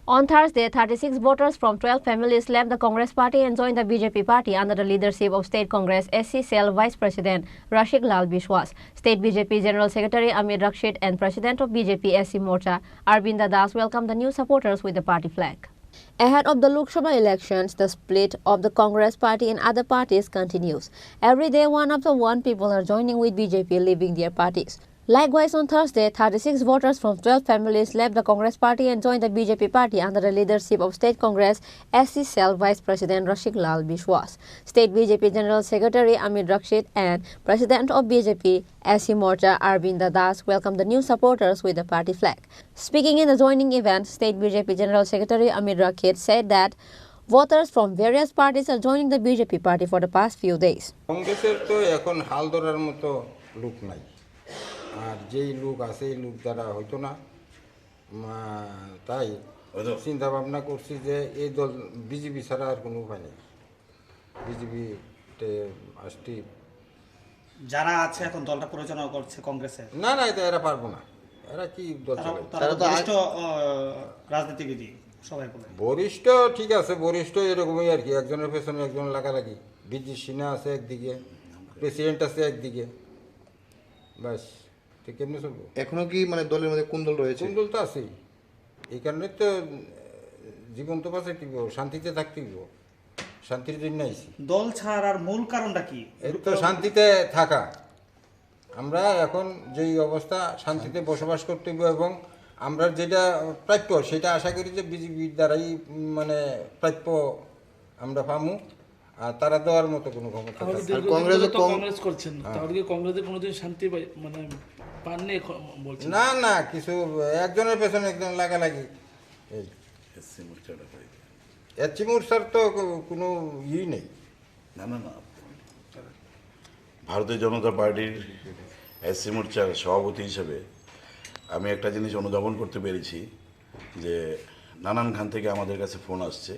Speaker 11: On Thursday, 36 voters from 12 families left the Congress party and joined the BJP party under the leadership of State Congress SC Cell Vice President Rashik Lal Biswas. State BJP General Secretary Amir Rakshid and President of BJP SC Morcha Arvinda Das welcomed the new supporters with the party flag. Ahead of the Lok Sabha elections, the split of the Congress party and other parties continues. Every day, one after one, people are joining with BJP, leaving their parties. Likewise, on Thursday, 36 voters from 12 families left the Congress party and joined the BJP party under the leadership of State Congress SC Cell Vice President Rashik Lal Biswas. State BJP General Secretary Amir Rakshid and President of BJP SC Morcha Arvinda Das welcomed the new supporters with the party flag. Speaking in the joining event, State BJP General Secretary Amir Rakshid said that voters from various parties are joining the BJP party for the past few days.
Speaker 1: আর যেই লোক আছে এই লোক দ্বারা হইতো না তাই চিন্তা ভাবনা করছি যে এই দল বিজেপি ছাড়া আর কোনো উপায় নেই বিজেপিতে আসছি
Speaker 4: যারা আছে এখন দলটা পরিচালনা করছে কংগ্রেসে
Speaker 1: না না এটা এরা পারবো না এরা কি দল চালায়
Speaker 4: তারা তো বরিষ্ঠ রাজনীতিবিদ সবাই বলে
Speaker 1: বরিষ্ঠ ঠিক আছে বরিষ্ঠ এরকমই আর কি একজনের পেছনে একজন লাগালাগি বিজি সিনহা আছে একদিকে প্রেসিডেন্ট আছে একদিকে বাস ঠিক কেমনে চলবো
Speaker 17: এখনো কি মানে দলের মধ্যে কোন দল রয়েছে
Speaker 1: কোন দল তো আছেই এই কারণে তো জীবন তো বাঁচাই দিব শান্তিতে থাকতে দিব শান্তির জন্য আইছি
Speaker 4: দল ছাড়ার মূল কারণটা কি
Speaker 1: এর তো শান্তিতে থাকা আমরা এখন যেই অবস্থা শান্তিতে বসবাস করতে হবে এবং আমরা যেটা প্রাপ্য সেটা আশা করি যে বিজেপির দ্বারাই মানে প্রাপ্য আমরা পামু আর তারা দেওয়ার মতো কোনো ক্ষমতা
Speaker 23: কংগ্রেস করছেন তাহলে কি কংগ্রেসে কোনোদিন শান্তি মানে পাননি বলছেন
Speaker 1: না না কিছু একজনের পেছনে একজন লাগালাগি এই এসসি মোর্চার তো কোনো ইই নেই
Speaker 24: না না না ভারতীয় জনতা পার্টির এসসি মোর্চার সভাপতি হিসেবে আমি একটা জিনিস অনুধাবন করতে পেরেছি যে নানান খান থেকে আমাদের কাছে ফোন আসছে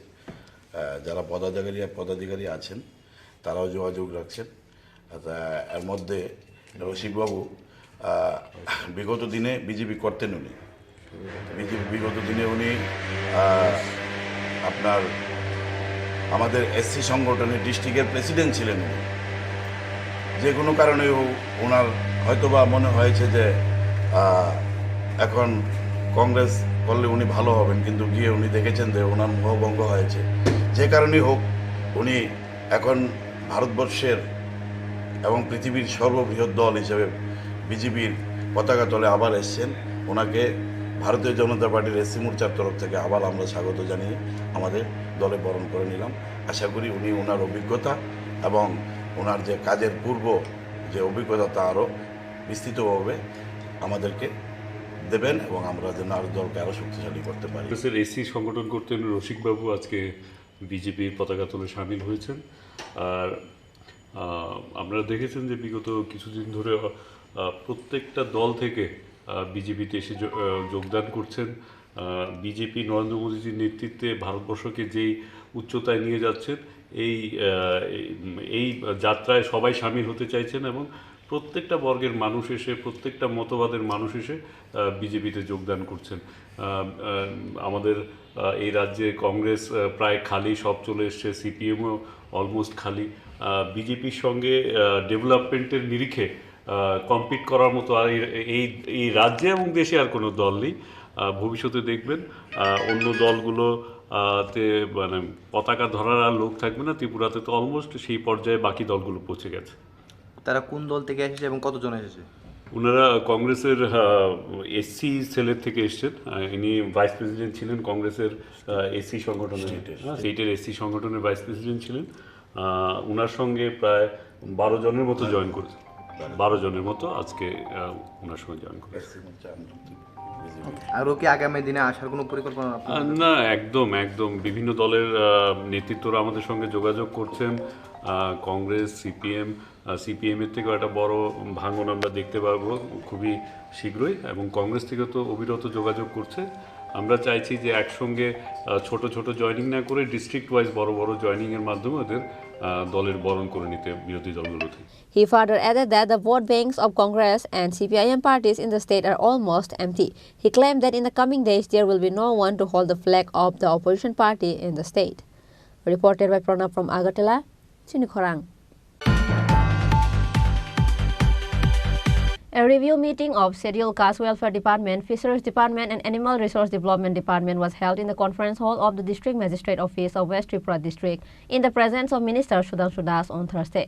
Speaker 24: যারা পদাধিকারী আছেন তারাও যোগাযোগ রাখছেন। এর মধ্যে রসিকবাবু বিগত দিনে বিজেপি করতেন, উনি বিগত দিনে উনি আপনার আমাদের এসসি সংগঠনের ডিস্ট্রিক্টের প্রেসিডেন্ট ছিলেন। উনি যে কোনো কারণেও ওনার হয়তোবা মনে হয়েছে যে এখন কংগ্রেস করলে উনি ভালো হবেন, কিন্তু গিয়ে উনি দেখেছেন যে ওনার মোহভঙ্গ হয়েছে। যে কারণেই হোক উনি এখন ভারতবর্ষের এবং পৃথিবীর সর্ববৃহৎ দল হিসেবে বিজেপির পতাকা তলে আবার এসছেন। ওনাকে ভারতীয় জনতা পার্টির এসসি মোর্চার তরফ থেকে আবার আমরা স্বাগত জানিয়ে আমাদের দলে বরণ করে নিলাম। আশা করি উনি ওনার অভিজ্ঞতা এবং ওনার যে কাজের পূর্ব যে অভিজ্ঞতা তা আরও বিস্তৃতভাবে আমাদেরকে দেবেন এবং আমরা যেন আর দলকে আরও শক্তিশালী করতে পারি।
Speaker 2: এসসি সংগঠন করতেন রসিকবাবু আজকে বিজেপির পতাকা তোলে সামিল হয়েছেন। আর আপনারা দেখেছেন যে বিগত কিছুদিন ধরে প্রত্যেকটা দল থেকে বিজেপিতে এসে যোগদান করছেন। বিজেপি নরেন্দ্র মোদীজির নেতৃত্বে ভারতবর্ষকে যেই উচ্চতায় নিয়ে যাচ্ছেন এই যাত্রায় সবাই সামিল হতে চাইছেন এবং প্রত্যেকটা বর্গের মানুষ এসে, প্রত্যেকটা মতবাদের মানুষ এসে বিজেপিতে যোগদান করছেন। আমাদের এই রাজ্যে কংগ্রেস প্রায় খালি, সব চলে এসছে, সিপিএমও অলমোস্ট খালি। বিজেপির সঙ্গে ডেভেলপমেন্টের নিরিখে কম্পিট করার মতো আর এই রাজ্যে এবং দেশে আর কোনো দল নেই। ভবিষ্যতে দেখবেন অন্য দলগুলো তে মানে পতাকা ধরার আর লোক থাকবে না। ত্রিপুরাতে তো অলমোস্ট সেই পর্যায়ে বাকি দলগুলো পৌঁছে গেছে।
Speaker 17: তারা কোন দল থেকে এসেছে এবং কতজন এসেছে?
Speaker 2: ওনারা কংগ্রেসের এসসি সেলের থেকে এসছেন। ইনি ভাইস প্রেসিডেন্ট ছিলেন কংগ্রেসের এসসি সংগঠনের, স্টেটের এসসি সংগঠনের ভাইস প্রেসিডেন্ট ছিলেন। ওনার সঙ্গে প্রায় 12 জনের মতো জয়েন করেছে। 12 জনের মতো আজকে ওনার সঙ্গে জয়েন করেছে।
Speaker 17: আরও কি আগামী দিনে আসার কোনো পরিকল্পনা?
Speaker 2: না, একদম বিভিন্ন দলের নেতৃত্বরা আমাদের সঙ্গে যোগাযোগ করছেন। কংগ্রেস, সিপিএমের থেকেও একটা বড় ভাঙন আমরা দেখতে পাবো খুবই শীঘ্রই, এবং কংগ্রেস থেকে তো অবিরত যোগাযোগ করছে। আমরা চাইছি যে একসঙ্গে ছোট ছোট জয়েনিং না করে ডিস্ট্রিক্ট ওয়াইজ বড় বড় জয়েনিংয়ের মাধ্যমে ওদের দলের বরণ করে নিতে বিরোধী দলগুলো থেকে।
Speaker 11: He further added that the vote banks of Congress and CPIM parties in the state are almost empty. He claimed that in the coming days there will be no one to hold the flag of the opposition party in the state. Reported by Pranab from Agartala, Chini Khorang. A review meeting of Scheduled Caste Welfare Department, Fisheries Department and Animal Resource Development Department was held in the conference hall of the District Magistrate Office of West Tripura District in the presence of Minister Sudhanshu Das on Thursday.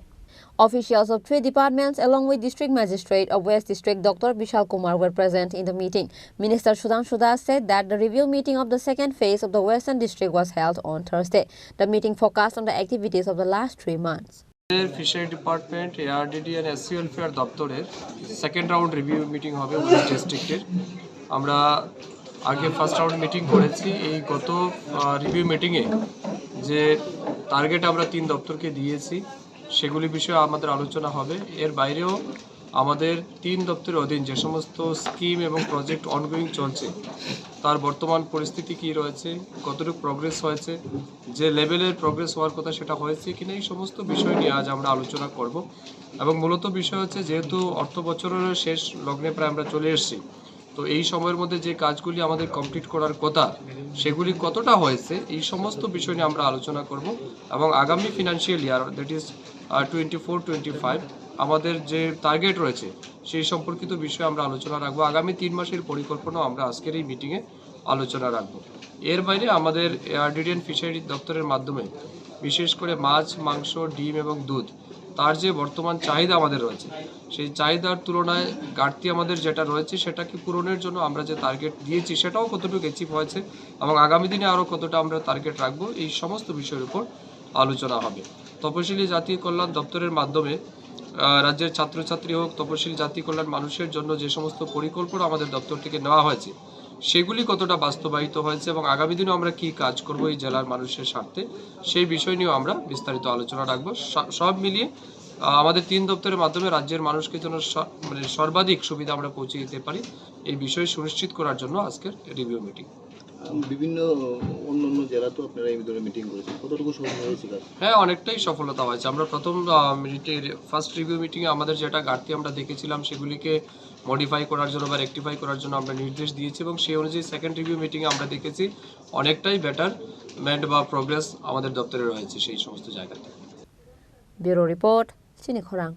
Speaker 11: Officials of 3 departments along with District Magistrate of West District Dr. Bishalgarh were present in the meeting. Minister Sudhanshu Das said that the review meeting of the second phase of the Western District was held on Thursday. The meeting focused on the activities of the last 3 months.
Speaker 3: Fishery department, ARDD and SC welfare দপ্তরের second round review meeting হবে west ডিস্ট্রিক্টের। আমরা আগে first round meeting করেছি। এই গত review মিটিংয়ে যে টার্গেট আমরা 3 দপ্তরকে দিয়েছি সেগুলি বিষয়ে আমাদের আলোচনা হবে। এর বাইরেও আমাদের 3 দপ্তরের অধীন যে সমস্ত স্কিম এবং প্রজেক্ট অনগোয়িং চলছে তার বর্তমান পরিস্থিতি কী রয়েছে, কতটুকু প্রগ্রেস হয়েছে, যে লেভেলের প্রগ্রেস হওয়ার কথা সেটা হয়েছে কিনা, এই সমস্ত বিষয় নিয়ে আজ আমরা আলোচনা করব। এবং মূলত বিষয় হচ্ছে যেহেতু অর্থ বছরের শেষ লগ্নে প্রায় আমরা চলে এসেছি, তো এই সময়ের মধ্যে যে কাজগুলি আমাদের কমপ্লিট করার কথা সেগুলি কতটা হয়েছে এই সমস্ত বিষয় নিয়ে আমরা আলোচনা করব। এবং আগামী ফিনান্সিয়াল ইয়ার দ্যাট ইজ 24-25 আমাদের যে টার্গেট রয়েছে সেই সম্পর্কিত বিষয়ে আমরা আলোচনা রাখবো। আগামী 3 মাসের পরিকল্পনা আমরা আজকের এই মিটিংয়ে আলোচনা রাখবো। এর বাইরে আমাদের এআরডিডি এন্ড ফিশারি দপ্তরের মাধ্যমে বিশেষ করে মাছ, মাংস, ডিম এবং দুধ তার যে বর্তমান চাহিদা আমাদের রয়েছে সেই চাহিদার তুলনায় ঘাটতি আমাদের যেটা রয়েছে সেটাকে পূরণের জন্য আমরা যে টার্গেট দিয়েছি সেটাও কতটুকু অ্যাচিভ হয়েছে এবং আগামী দিনে আরও কতটা আমরা টার্গেট রাখবো, এই সমস্ত বিষয়ের উপর আলোচনা হবে। তপশিলি জাতি কল্যাণ দপ্তরের মাধ্যমে রাজ্যের ছাত্রছাত্রী হোক, তপশিলি জাতি কল্যাণ মানুষের জন্য যে সমস্ত পরিকল্পনা আমাদের দপ্তর থেকে নেওয়া হয়েছে সেগুলি কতটা বাস্তবায়িত হয়েছে এবং আগামী দিনেও আমরা কি কাজ করব এই জেলার মানুষের স্বার্থে সেই বিষয় নিয়েও আমরা বিস্তারিত আলোচনা রাখবো। সব মিলিয়ে আমাদের 3 দপ্তরের মাধ্যমে রাজ্যের মানুষকে যেন সর্বাধিক সুবিধা আমরা পৌঁছে দিতে পারি এই বিষয় সুনিশ্চিত করার জন্য আজকের রিভিউ মিটিং।
Speaker 6: বিভিন্ন অন্য জেলা তো আপনারা এই ধরনের মিটিং করেছেন, কতটুকু সফল হয়েছে কাজ?
Speaker 3: হ্যাঁ, অনেকটাই সফলতা হয়েছে। আমরা প্রথম ফার্স্ট রিভিউ মিটিংয়ে আমাদের যেটা ঘাটতি আমরা দেখেছিলাম সেগুলিকে মডিফাই করার জন্য বা রেকটিফাই করার জন্য আমরা নির্দেশ দিয়েছি এবং সেই অনুযায়ী সেকেন্ড রিভিউ মিটিংয়ে আমরা দেখেছি অনেকটাই বেটারমেন্ট বা প্রোগ্রেস আমাদের দপ্তরে রয়েছে সেই সমস্ত জায়গাতে।
Speaker 11: ব্যুরো রিপোর্ট, চিনি খোরাং।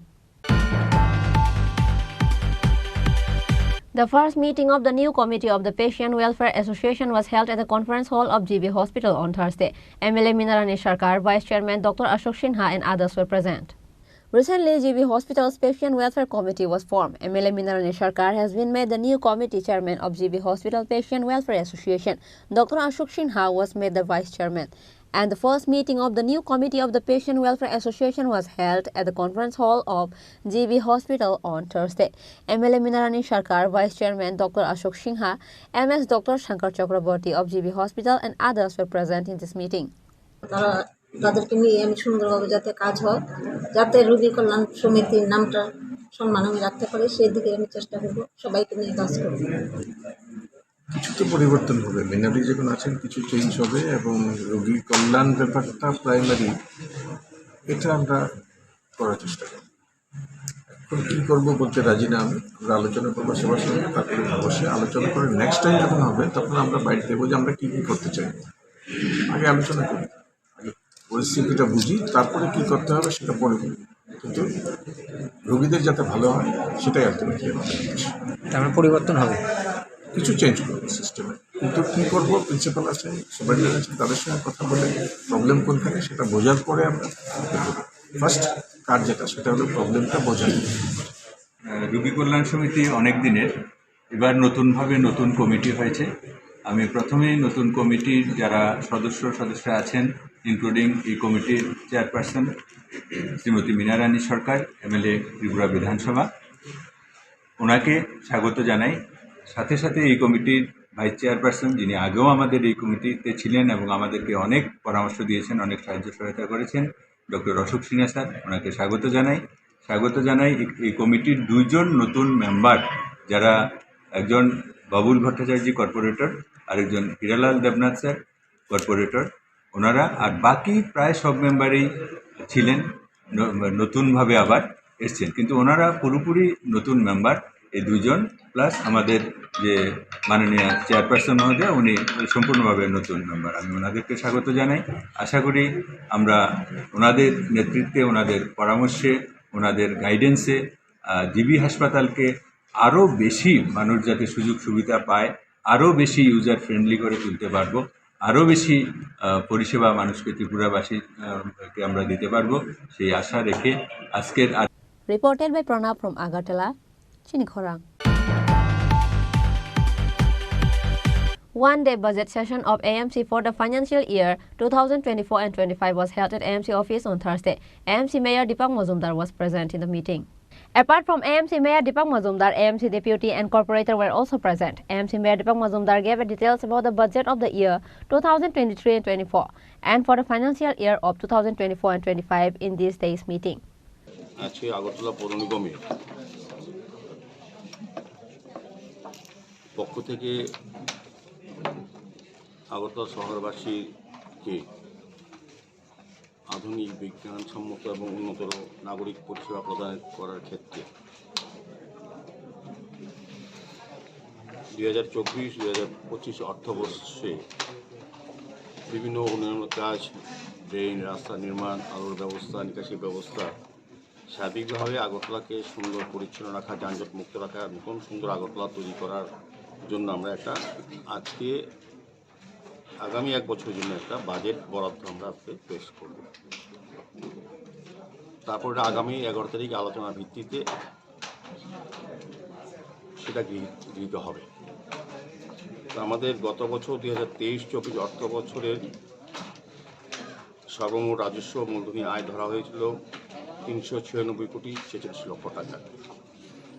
Speaker 11: The first meeting of the new committee of the Patient Welfare Association was held at the conference hall of GB Hospital on Thursday. MLA Minarani Sarkar, Vice Chairman Dr. Ashok Sinha and others were present. Recently, GB Hospital's Patient Welfare Committee was formed. MLA Minarani Sarkar has been made the new committee chairman of GB Hospital Patient Welfare Association. Dr. Ashok Sinha was made the vice chairman. And the first meeting of the new committee of the Patient Welfare Association was held at the conference hall of GB Hospital on Thursday. MLA Minarani Sarkar, Vice Chairman Dr. Ashok Sinha, MS Dr. Shankar Chakraborty of GB Hospital and others were present in this meeting.
Speaker 9: তাদেরকে নিয়ে আমি সুন্দরভাবে যাতে কাজ হয়, যাতে রোগী কল্যাণ সমিতির নামটা সম্মান আমি রাখতে পারি, সেই দিকে আমি চেষ্টা করব, সবাইকে নিয়ে কাজ করব।
Speaker 10: কিছু তো পরিবর্তন হবে, মিনারি যখন আছেন কিছু চেঞ্জ হবে এবং রোগী কল্যাণ ব্যাপারটা প্রাইমারি, এটা আমরা করার চেষ্টা করব। এখন কী করবো বলতে রাজি না আমরা আলোচনা করবো সবার সঙ্গে, তারপরে অবশ্যই আলোচনা করে নেক্সট টাইম যখন হবে তখন আমরা বাইরে দেবো যে আমরা কী কী করতে চাই। আগে আলোচনা করি, আগে পরিস্থিতিটা বুঝি, তারপরে কী করতে হবে সেটা পরে বলি, কিন্তু রোগীদের যাতে ভালো হয় সেটাই আলটিমেটলি আমাদের উদ্দেশ্য।
Speaker 12: তারপরে পরিবর্তন হবে,
Speaker 10: কিছু চেঞ্জ করবো সিস্টেমে, কিন্তু কী করবো প্রিন্সিপাল আছেন, সুপারিনটেন্ডেন্ট আছেন, তাদের সঙ্গে কথা বলে প্রবলেম কোনখানে সেটা বোঝার পরে আমরা ফার্স্ট কাজ যেটা সেটা হলো প্রবলেমটা বোঝানো।
Speaker 25: রোগী কল্যাণ সমিতি অনেক দিনের, এবার নতুনভাবে নতুন কমিটি হয়েছে। আমি প্রথমেই নতুন কমিটির যারা সদস্য আছেন, ইনক্লুডিং এই কমিটির চেয়ারপারসন শ্রীমতী মিনারানী সরকার, MLA ত্রিপুরা বিধানসভা, ওনাকে স্বাগত জানাই। সাথে সাথে এই কমিটির ভাইস চেয়ারপারসন, যিনি আগেও আমাদের এই কমিটিতে ছিলেন এবং আমাদেরকে অনেক পরামর্শ দিয়েছেন, অনেক সাহায্য সহায়তা করেছেন, ডক্টর অশোক সিনহা স্যার, ওনাকে স্বাগত জানাই। এই কমিটির দুইজন নতুন মেম্বার, যারা একজন বাবুল ভট্টাচার্য কর্পোরেটর, আরেকজন হীরালাল দেবনাথ স্যার কর্পোরেটর, ওনারা, আর বাকি প্রায় সব মেম্বারই ছিলেন, নতুনভাবে আবার এসছেন, কিন্তু ওনারা পুরোপুরি নতুন মেম্বার। এই দুজন প্লাস আমাদের যে মাননীয় চেয়ারপারসন মহোদয়, উনি সম্পূর্ণভাবে নতুন মেম্বার। আমি ওনাদেরকে স্বাগত জানাই। আশা করি আমরা ওনাদের নেতৃত্বে, ওনাদের পরামর্শে, ওনাদের গাইডেন্সে জিবি হাসপাতালকে আরও বেশি মানুষ যাতে সুযোগ সুবিধা পায়, আরও বেশি ইউজার ফ্রেন্ডলি করে তুলতে পারবো, আরও বেশি পরিষেবা মানুষকে, ত্রিপুরাবাসীকে আমরা দিতে পারবো, সেই আশা রেখে আজকের
Speaker 11: Reported by Pranab from Agartala, Chini Khorang. One-day budget session of AMC for the financial year 2024 and 25 was held at AMC office on Thursday. AMC Mayor Deepak Mazumdar was present in the meeting. Apart from AMC Mayor Deepak Mazumdar, AMC Deputy and Corporator were also present. AMC Mayor Deepak Mazumdar gave details about the budget of the year 2023 and 24 and for the financial year of 2024 and 25 in this day's meeting.
Speaker 26: আজকে আগরতলা পৌর নিগমের পক্ষ থেকে আগরতলা শহরবাসীকে আধুনিক, বিজ্ঞানসম্মত এবং উন্নতর নাগরিক পরিষেবা প্রদান করার ক্ষেত্রে 2024-2025 অর্থবর্ষে বিভিন্ন উন্নয়ন কাজ, ড্রেন, রাস্তা নির্মাণ, আলোর ব্যবস্থা, নিকাশি ব্যবস্থা, সার্বিকভাবে আগরতলাকে সুন্দর পরিচ্ছন্ন রাখা, যানজট মুক্ত রাখা, নতুন সুন্দর আগরতলা তৈরি করার জন্য আমরা আজকে আগামী এক বছরের জন্য একটা বাজেট বরাদ্দ আমরা আজকে পেশ করব। তারপর আগামী 11 তারিখ আলোচনার ভিত্তিতে সেটা গৃহীত হবে। তো আমাদের গত বছর 2023-24 অর্থ বছরের সর্বমোট রাজস্ব মূলধনী আয় ধরা হয়েছিল 396 লক্ষ টাকা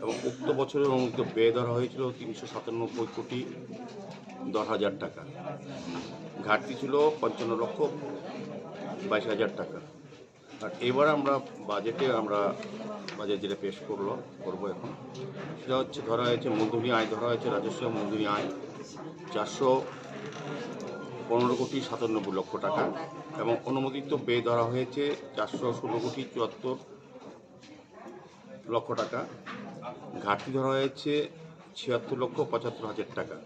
Speaker 26: এবং উক্ত বছরের অনুমোদিত ব্যয় ধরা হয়েছিল 397,10,000 টাকা। ঘাটতি ছিল 55,22,000 টাকা। আর এবার আমরা বাজেট যেটা পেশ করবো এখন, সেটা হচ্ছে ধরা হয়েছে মূলধনী আয় ধরা হয়েছে, রাজস্ব মূলধনী আয় 400 15,97,00,000 টাকা এবং অনুমোদিত ব্যয় ধরা হয়েছে 416,74,00,000 টাকা। ঘাটতি ধরা হয়েছে 76,75,000 টাকা।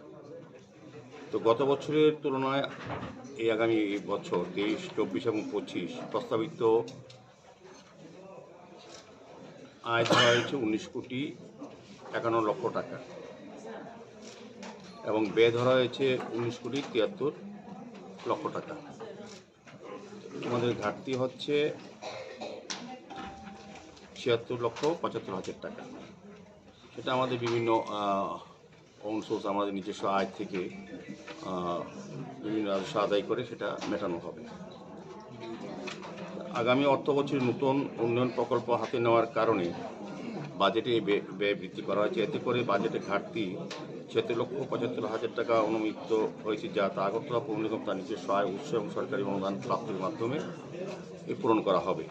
Speaker 26: তো গত বছরের তুলনায় এই আগামী বছর 23, 24 এবং 25 প্রস্তাবিত আয় ধরা হয়েছে 19,51,00,000 টাকা এবং ব্যয় ধরা হয়েছে 19,73,00,000 টাকা। আমাদের ঘাটতি হচ্ছে 76,75,000 টাকা। সেটা আমাদের বিভিন্ন ওন সোর্স, আমাদের নিজস্ব আয় থেকে বিভিন্ন রাজস্ব আদায় করে সেটা মেটানো হবে। আগামী অর্থ বছরে নতুন উন্নয়ন প্রকল্প হাতে নেওয়ার কারণে বাজেটে ব্যয় বৃদ্ধি করা হয়েছে। এতে করে বাজেটে ঘাটতি 76,75,000 টাকা অনুমিত হয়েছে, যা আগরতলা পৌর নিগম তার নিজস্ব আয় উৎস এবং সরকারি অনুদান প্রাপ্তির মাধ্যমে পূরণ করা হবে।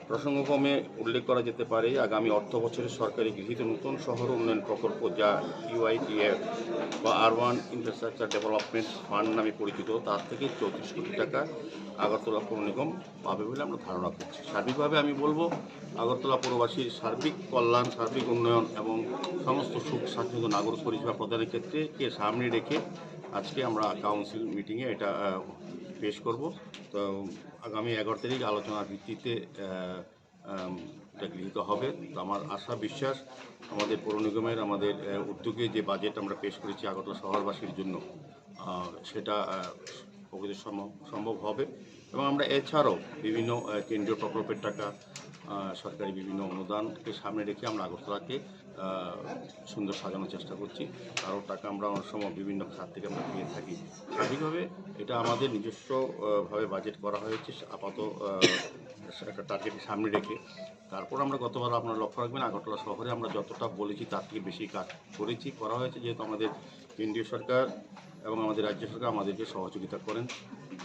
Speaker 26: প্রসঙ্গক্রমে উল্লেখ করা যেতে পারে, আগামী অর্থ বছরে সরকারি গৃহীত নতুন শহর উন্নয়ন প্রকল্প, যা ইউআইডিএফ বা আরবান ইনফ্রাস্ট্রাকচার ডেভেলপমেন্ট ফান্ড নামে পরিচিত, তার থেকে 34 কোটি টাকা আগরতলা পৌর নিগম পাবে বলে আমরা ধারণা করছি। সার্বিকভাবে আমি বলবো, আগরতলা পৌরবাসীর সার্বিক কল্যাণ, সার্বিক উন্নয়ন এবং সমস্ত সুখ স্বাচ্ছন্দ্য নাগরিক পরিষেবা প্রদানের ক্ষেত্রে সামনে রেখে আজকে আমরা কাউন্সিল মিটিংয়ে এটা পেশ করব। তো আগামী 11 তারিখ আলোচনার ভিত্তিতে এটা গৃহীত হবে। তো আমার আশা বিশ্বাস আমাদের পৌর নিগমের আমাদের উদ্যোগে যে বাজেট আমরা পেশ করেছি আগরতলা শহরবাসীর জন্য, সেটা প্রকৃতি সম্ভব হবে এবং আমরা এছাড়াও বিভিন্ন কেন্দ্রীয় প্রকল্পের টাকা, সরকারি বিভিন্ন অনুদানকে সামনে রেখে আমরা আগরতলাকে সুন্দর সাজানোর চেষ্টা করছি। আরও টাকা আমরা অনেক সময় বিভিন্ন খাত থেকে আমরা পেয়ে থাকি। স্বাভাবিকভাবে এটা আমাদের নিজস্বভাবে বাজেট করা হয়েছে আপাতত একটা টার্গেট সামনে রেখে। তারপর আমরা গতবার আপনারা লক্ষ্য রাখবেন, আগরতলা শহরে আমরা যতটা বলেছি তার থেকে বেশি কাজ করা হয়েছে, যেহেতু আমাদের কেন্দ্রীয় সরকার এবং আমাদের রাজ্য সরকার আমাদেরকে সহযোগিতা করেন।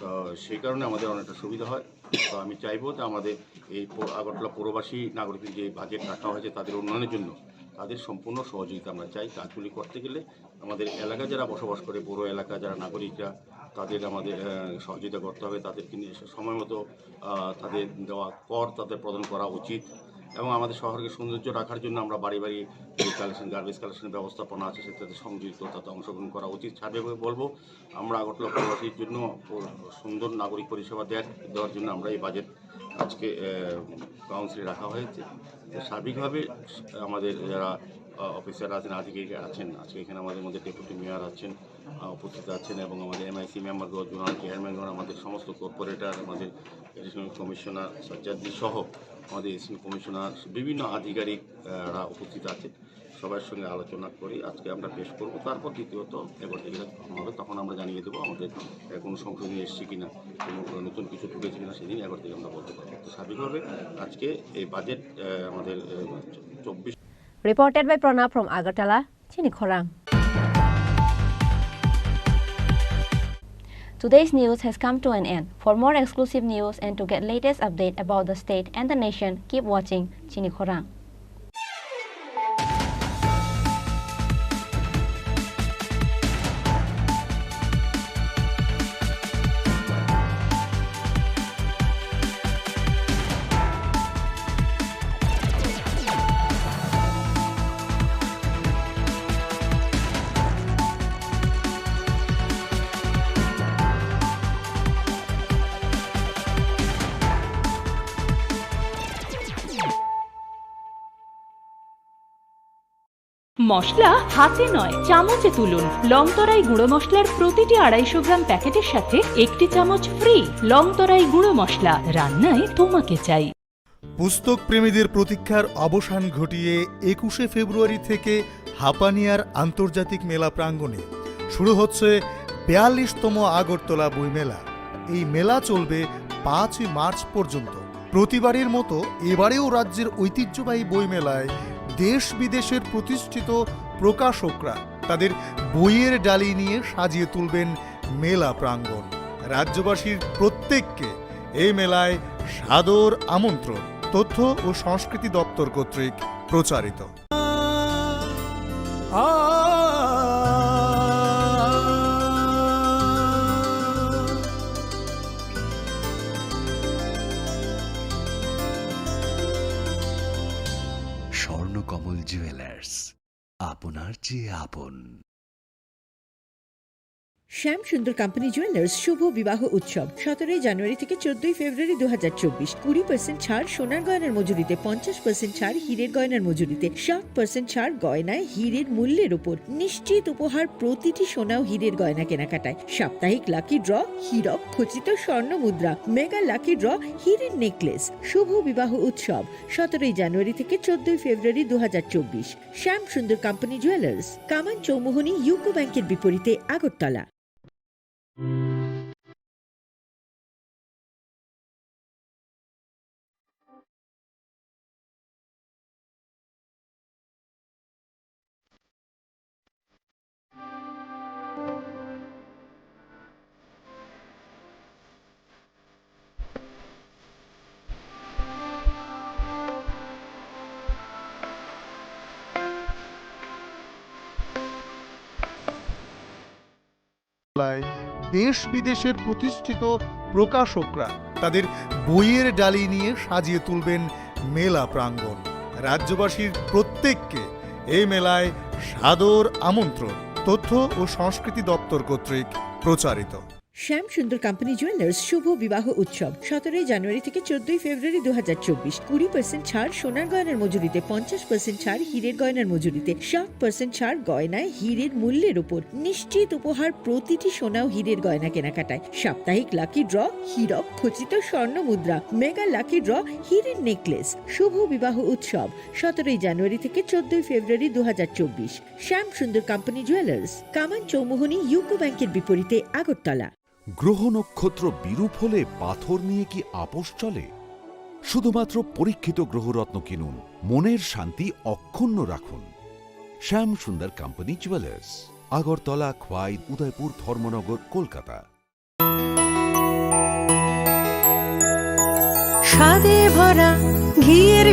Speaker 26: তো সেই কারণে আমাদের অনেকটা সুবিধা হয়। তো আমি চাইবো যে আমাদের এই আগরতলা পৌরবাসী নাগরিকের যে বাজেট রাখা হয়েছে তাদের উন্নয়নের জন্য তাদের সম্পূর্ণ সহযোগিতা আমরা চাই। কাজগুলি করতে গেলে আমাদের এলাকায় যারা বসবাস করে, পৌর এলাকা যারা নাগরিকরা, তাদের আমাদের সহযোগিতা করতে হবে। তাদেরকে সময় মতো তাদের দেওয়া কর তাদের প্রদান করা উচিত এবং আমাদের শহরকে সৌন্দর্য রাখার জন্য আমরা বাড়ি বাড়ি যে কালেকশন, গার্বেজ কালেকশনের ব্যবস্থাপনা আছে সেটাতে সংযুক্ত, তাতে অংশগ্রহণ করা উচিত। সার্বিকভাবে বলবো, আমরা আগরতলা পৌরবাসীর জন্য সুন্দর নাগরিক পরিষেবা দেওয়ার জন্য আমরা এই বাজেট আজকে কাউন্সিলে রাখা হয়েছে। সার্বিকভাবে আমাদের যারা অফিসার আছেন, আধিকারিক আছেন, আজকে এখানে আমাদের মধ্যে ডেপুটি মেয়র আছেন, উপস্থিত আছেন এবং আমাদের এমআইসি মেম্বারগণ, জোনাল চেয়ারম্যানগণ, আমাদের সমস্ত কর্পোরেটর, আমাদের এডিশনাল কমিশনার সাজ্জাদি সহ আমাদের এসিস্ট্যান্ট কমিশনার, বিভিন্ন আধিকারিকরা উপস্থিত আছেন। সবার সঙ্গে আলোচনা করি আজকে আমরা পেশ করব। তারপর দ্বিতীয়ত এবার যেটা হবে তখন আমরা জানিয়ে দেবো আমাদের কোনো সংশোধনী এসছে কিনা, কোনো নতুন কিছু ঢুকেছে কিনা, সেদিন এবার থেকে আমরা বলতে পারবো। তো স্বাভাবিকভাবে আজকে এই বাজেট আমাদের 24।
Speaker 11: Reported by Pranab from Agartala, Chini Khorang. Today's news has come to an end. For more exclusive news and to get latest update about the state and the nation, keep watching Chini Khorang.
Speaker 12: মশলা হাতে নয় চামচে তুলুন। লংতরাই গুঁড়ো মশলার প্রতিটি 250 গ্রাম প্যাকেটের সাথে 1টি চামচ ফ্রি। লংতরাই গুঁড়ো মশলা, রান্নায় তোমাকে চাই।
Speaker 13: পুস্তক প্রেমীদের প্রতীক্ষার অবসান ঘটিয়ে 21শে ফেব্রুয়ারি থেকে হাপানিয়ার আন্তর্জাতিক মেলা প্রাঙ্গণে শুরু হচ্ছে 42তম আগরতলা বইমেলা। এই মেলা চলবে 5 মার্চ পর্যন্ত। প্রতিবারের মতো এবারেও রাজ্যের ঐতিহ্যবাহী বইমেলায় দেশ বিদেশের প্রতিষ্ঠিত প্রকাশকরা তাদের বইয়ের ডালি নিয়ে সাজিয়ে তুলবেন মেলা প্রাঙ্গণ। রাজ্যবাসীর প্রত্যেককে এই মেলায় সাদর আমন্ত্রণ। তথ্য ও সংস্কৃতি দপ্তর কর্তৃক প্রচারিত।
Speaker 5: নীলকমল জুয়েলার্স, আপনার চেয়ে আপন।
Speaker 14: শ্যাম সুন্দর কোম্পানি জুয়েলার্স শুভ বিবাহ উৎসব 17 জানুয়ারি থেকে 14 ফেব্রুয়ারি 2024। 20% ছাড় সোনার গয়নার মজুরিতে, 50% ছাড় হীরের গয়নার মজুরিতে, 60% ছাড় গয়নায় হীরের মূল্যের উপর, নিশ্চিত উপহার প্রতিটি সোনা ও হীরের গয়না কেনাকাটায়, সাপ্তাহিক লাকি ড্র, হীরক খচিত স্বর্ণ মুদ্রা, মেগা লাকি ড্র, হীরের নেকলেস। শুভ বিবাহ উৎসব 17 জানুয়ারি থেকে 14 ফেব্রুয়ারি 2024। শ্যাম সুন্দর কোম্পানি জুয়েলার্স, কামান চৌমুহনী ইউকো ব্যাংকের বিপরীতে, আগরতলা।
Speaker 13: দেশ বিদেশের প্রতিষ্ঠিত প্রকাশকরা তাদের বইয়ের ডালি নিয়ে সাজিয়ে তুলবেন মেলা প্রাঙ্গণ। রাজ্যবাসীর প্রত্যেককে এই মেলায় সাদর আমন্ত্রণ। তথ্য ও সংস্কৃতি দপ্তর কর্তৃক প্রচারিত।
Speaker 14: শ্যাম সুন্দর কোম্পানি জুয়েলার্স শুভ বিবাহ উৎসব 17 জানুয়ারি থেকে 14 ফেব্রুয়ারি 2024। 20% ছাড় সোনার গয়নার মজুরিতে, 50% ছাড় হীরের গয়নার মজুরিতে, 60% ছাড় গয়নায় হীরের মূল্যের উপর, নিশ্চিত উপহার প্রতিটি সোনা ও হীরের গয়না কেনাকাটায়, সাপ্তাহিক লাকি ড্র, হীরক খচিত স্বর্ণ মুদ্রা, মেগা লাকি ড্র, হীরের নেকলেস। শুভ বিবাহ উৎসব 17 জানুয়ারি থেকে 14 ফেব্রুয়ারি 2024। শ্যাম সুন্দর কোম্পানি জুয়েলার্স, কামান চৌমুহনী ইউকো ব্যাংকের বিপরীতে, আগরতলা।
Speaker 15: গ্রহ নক্ষত্র বিরূপ হলে পাথর নিয়ে কি আপোষ চলে? শুধুমাত্র পরীক্ষিত গ্রহরত্ন কিনুন, মনের শান্তি অক্ষুণ্ণ রাখুন। শ্যাম সুন্দর কোম্পানি জুয়েলার্স, আগরতলা, খোয়াই, উদয়পুর, ধর্মনগর, কলকাতা।
Speaker 7: স্বাদে ভরা ঘিয়ের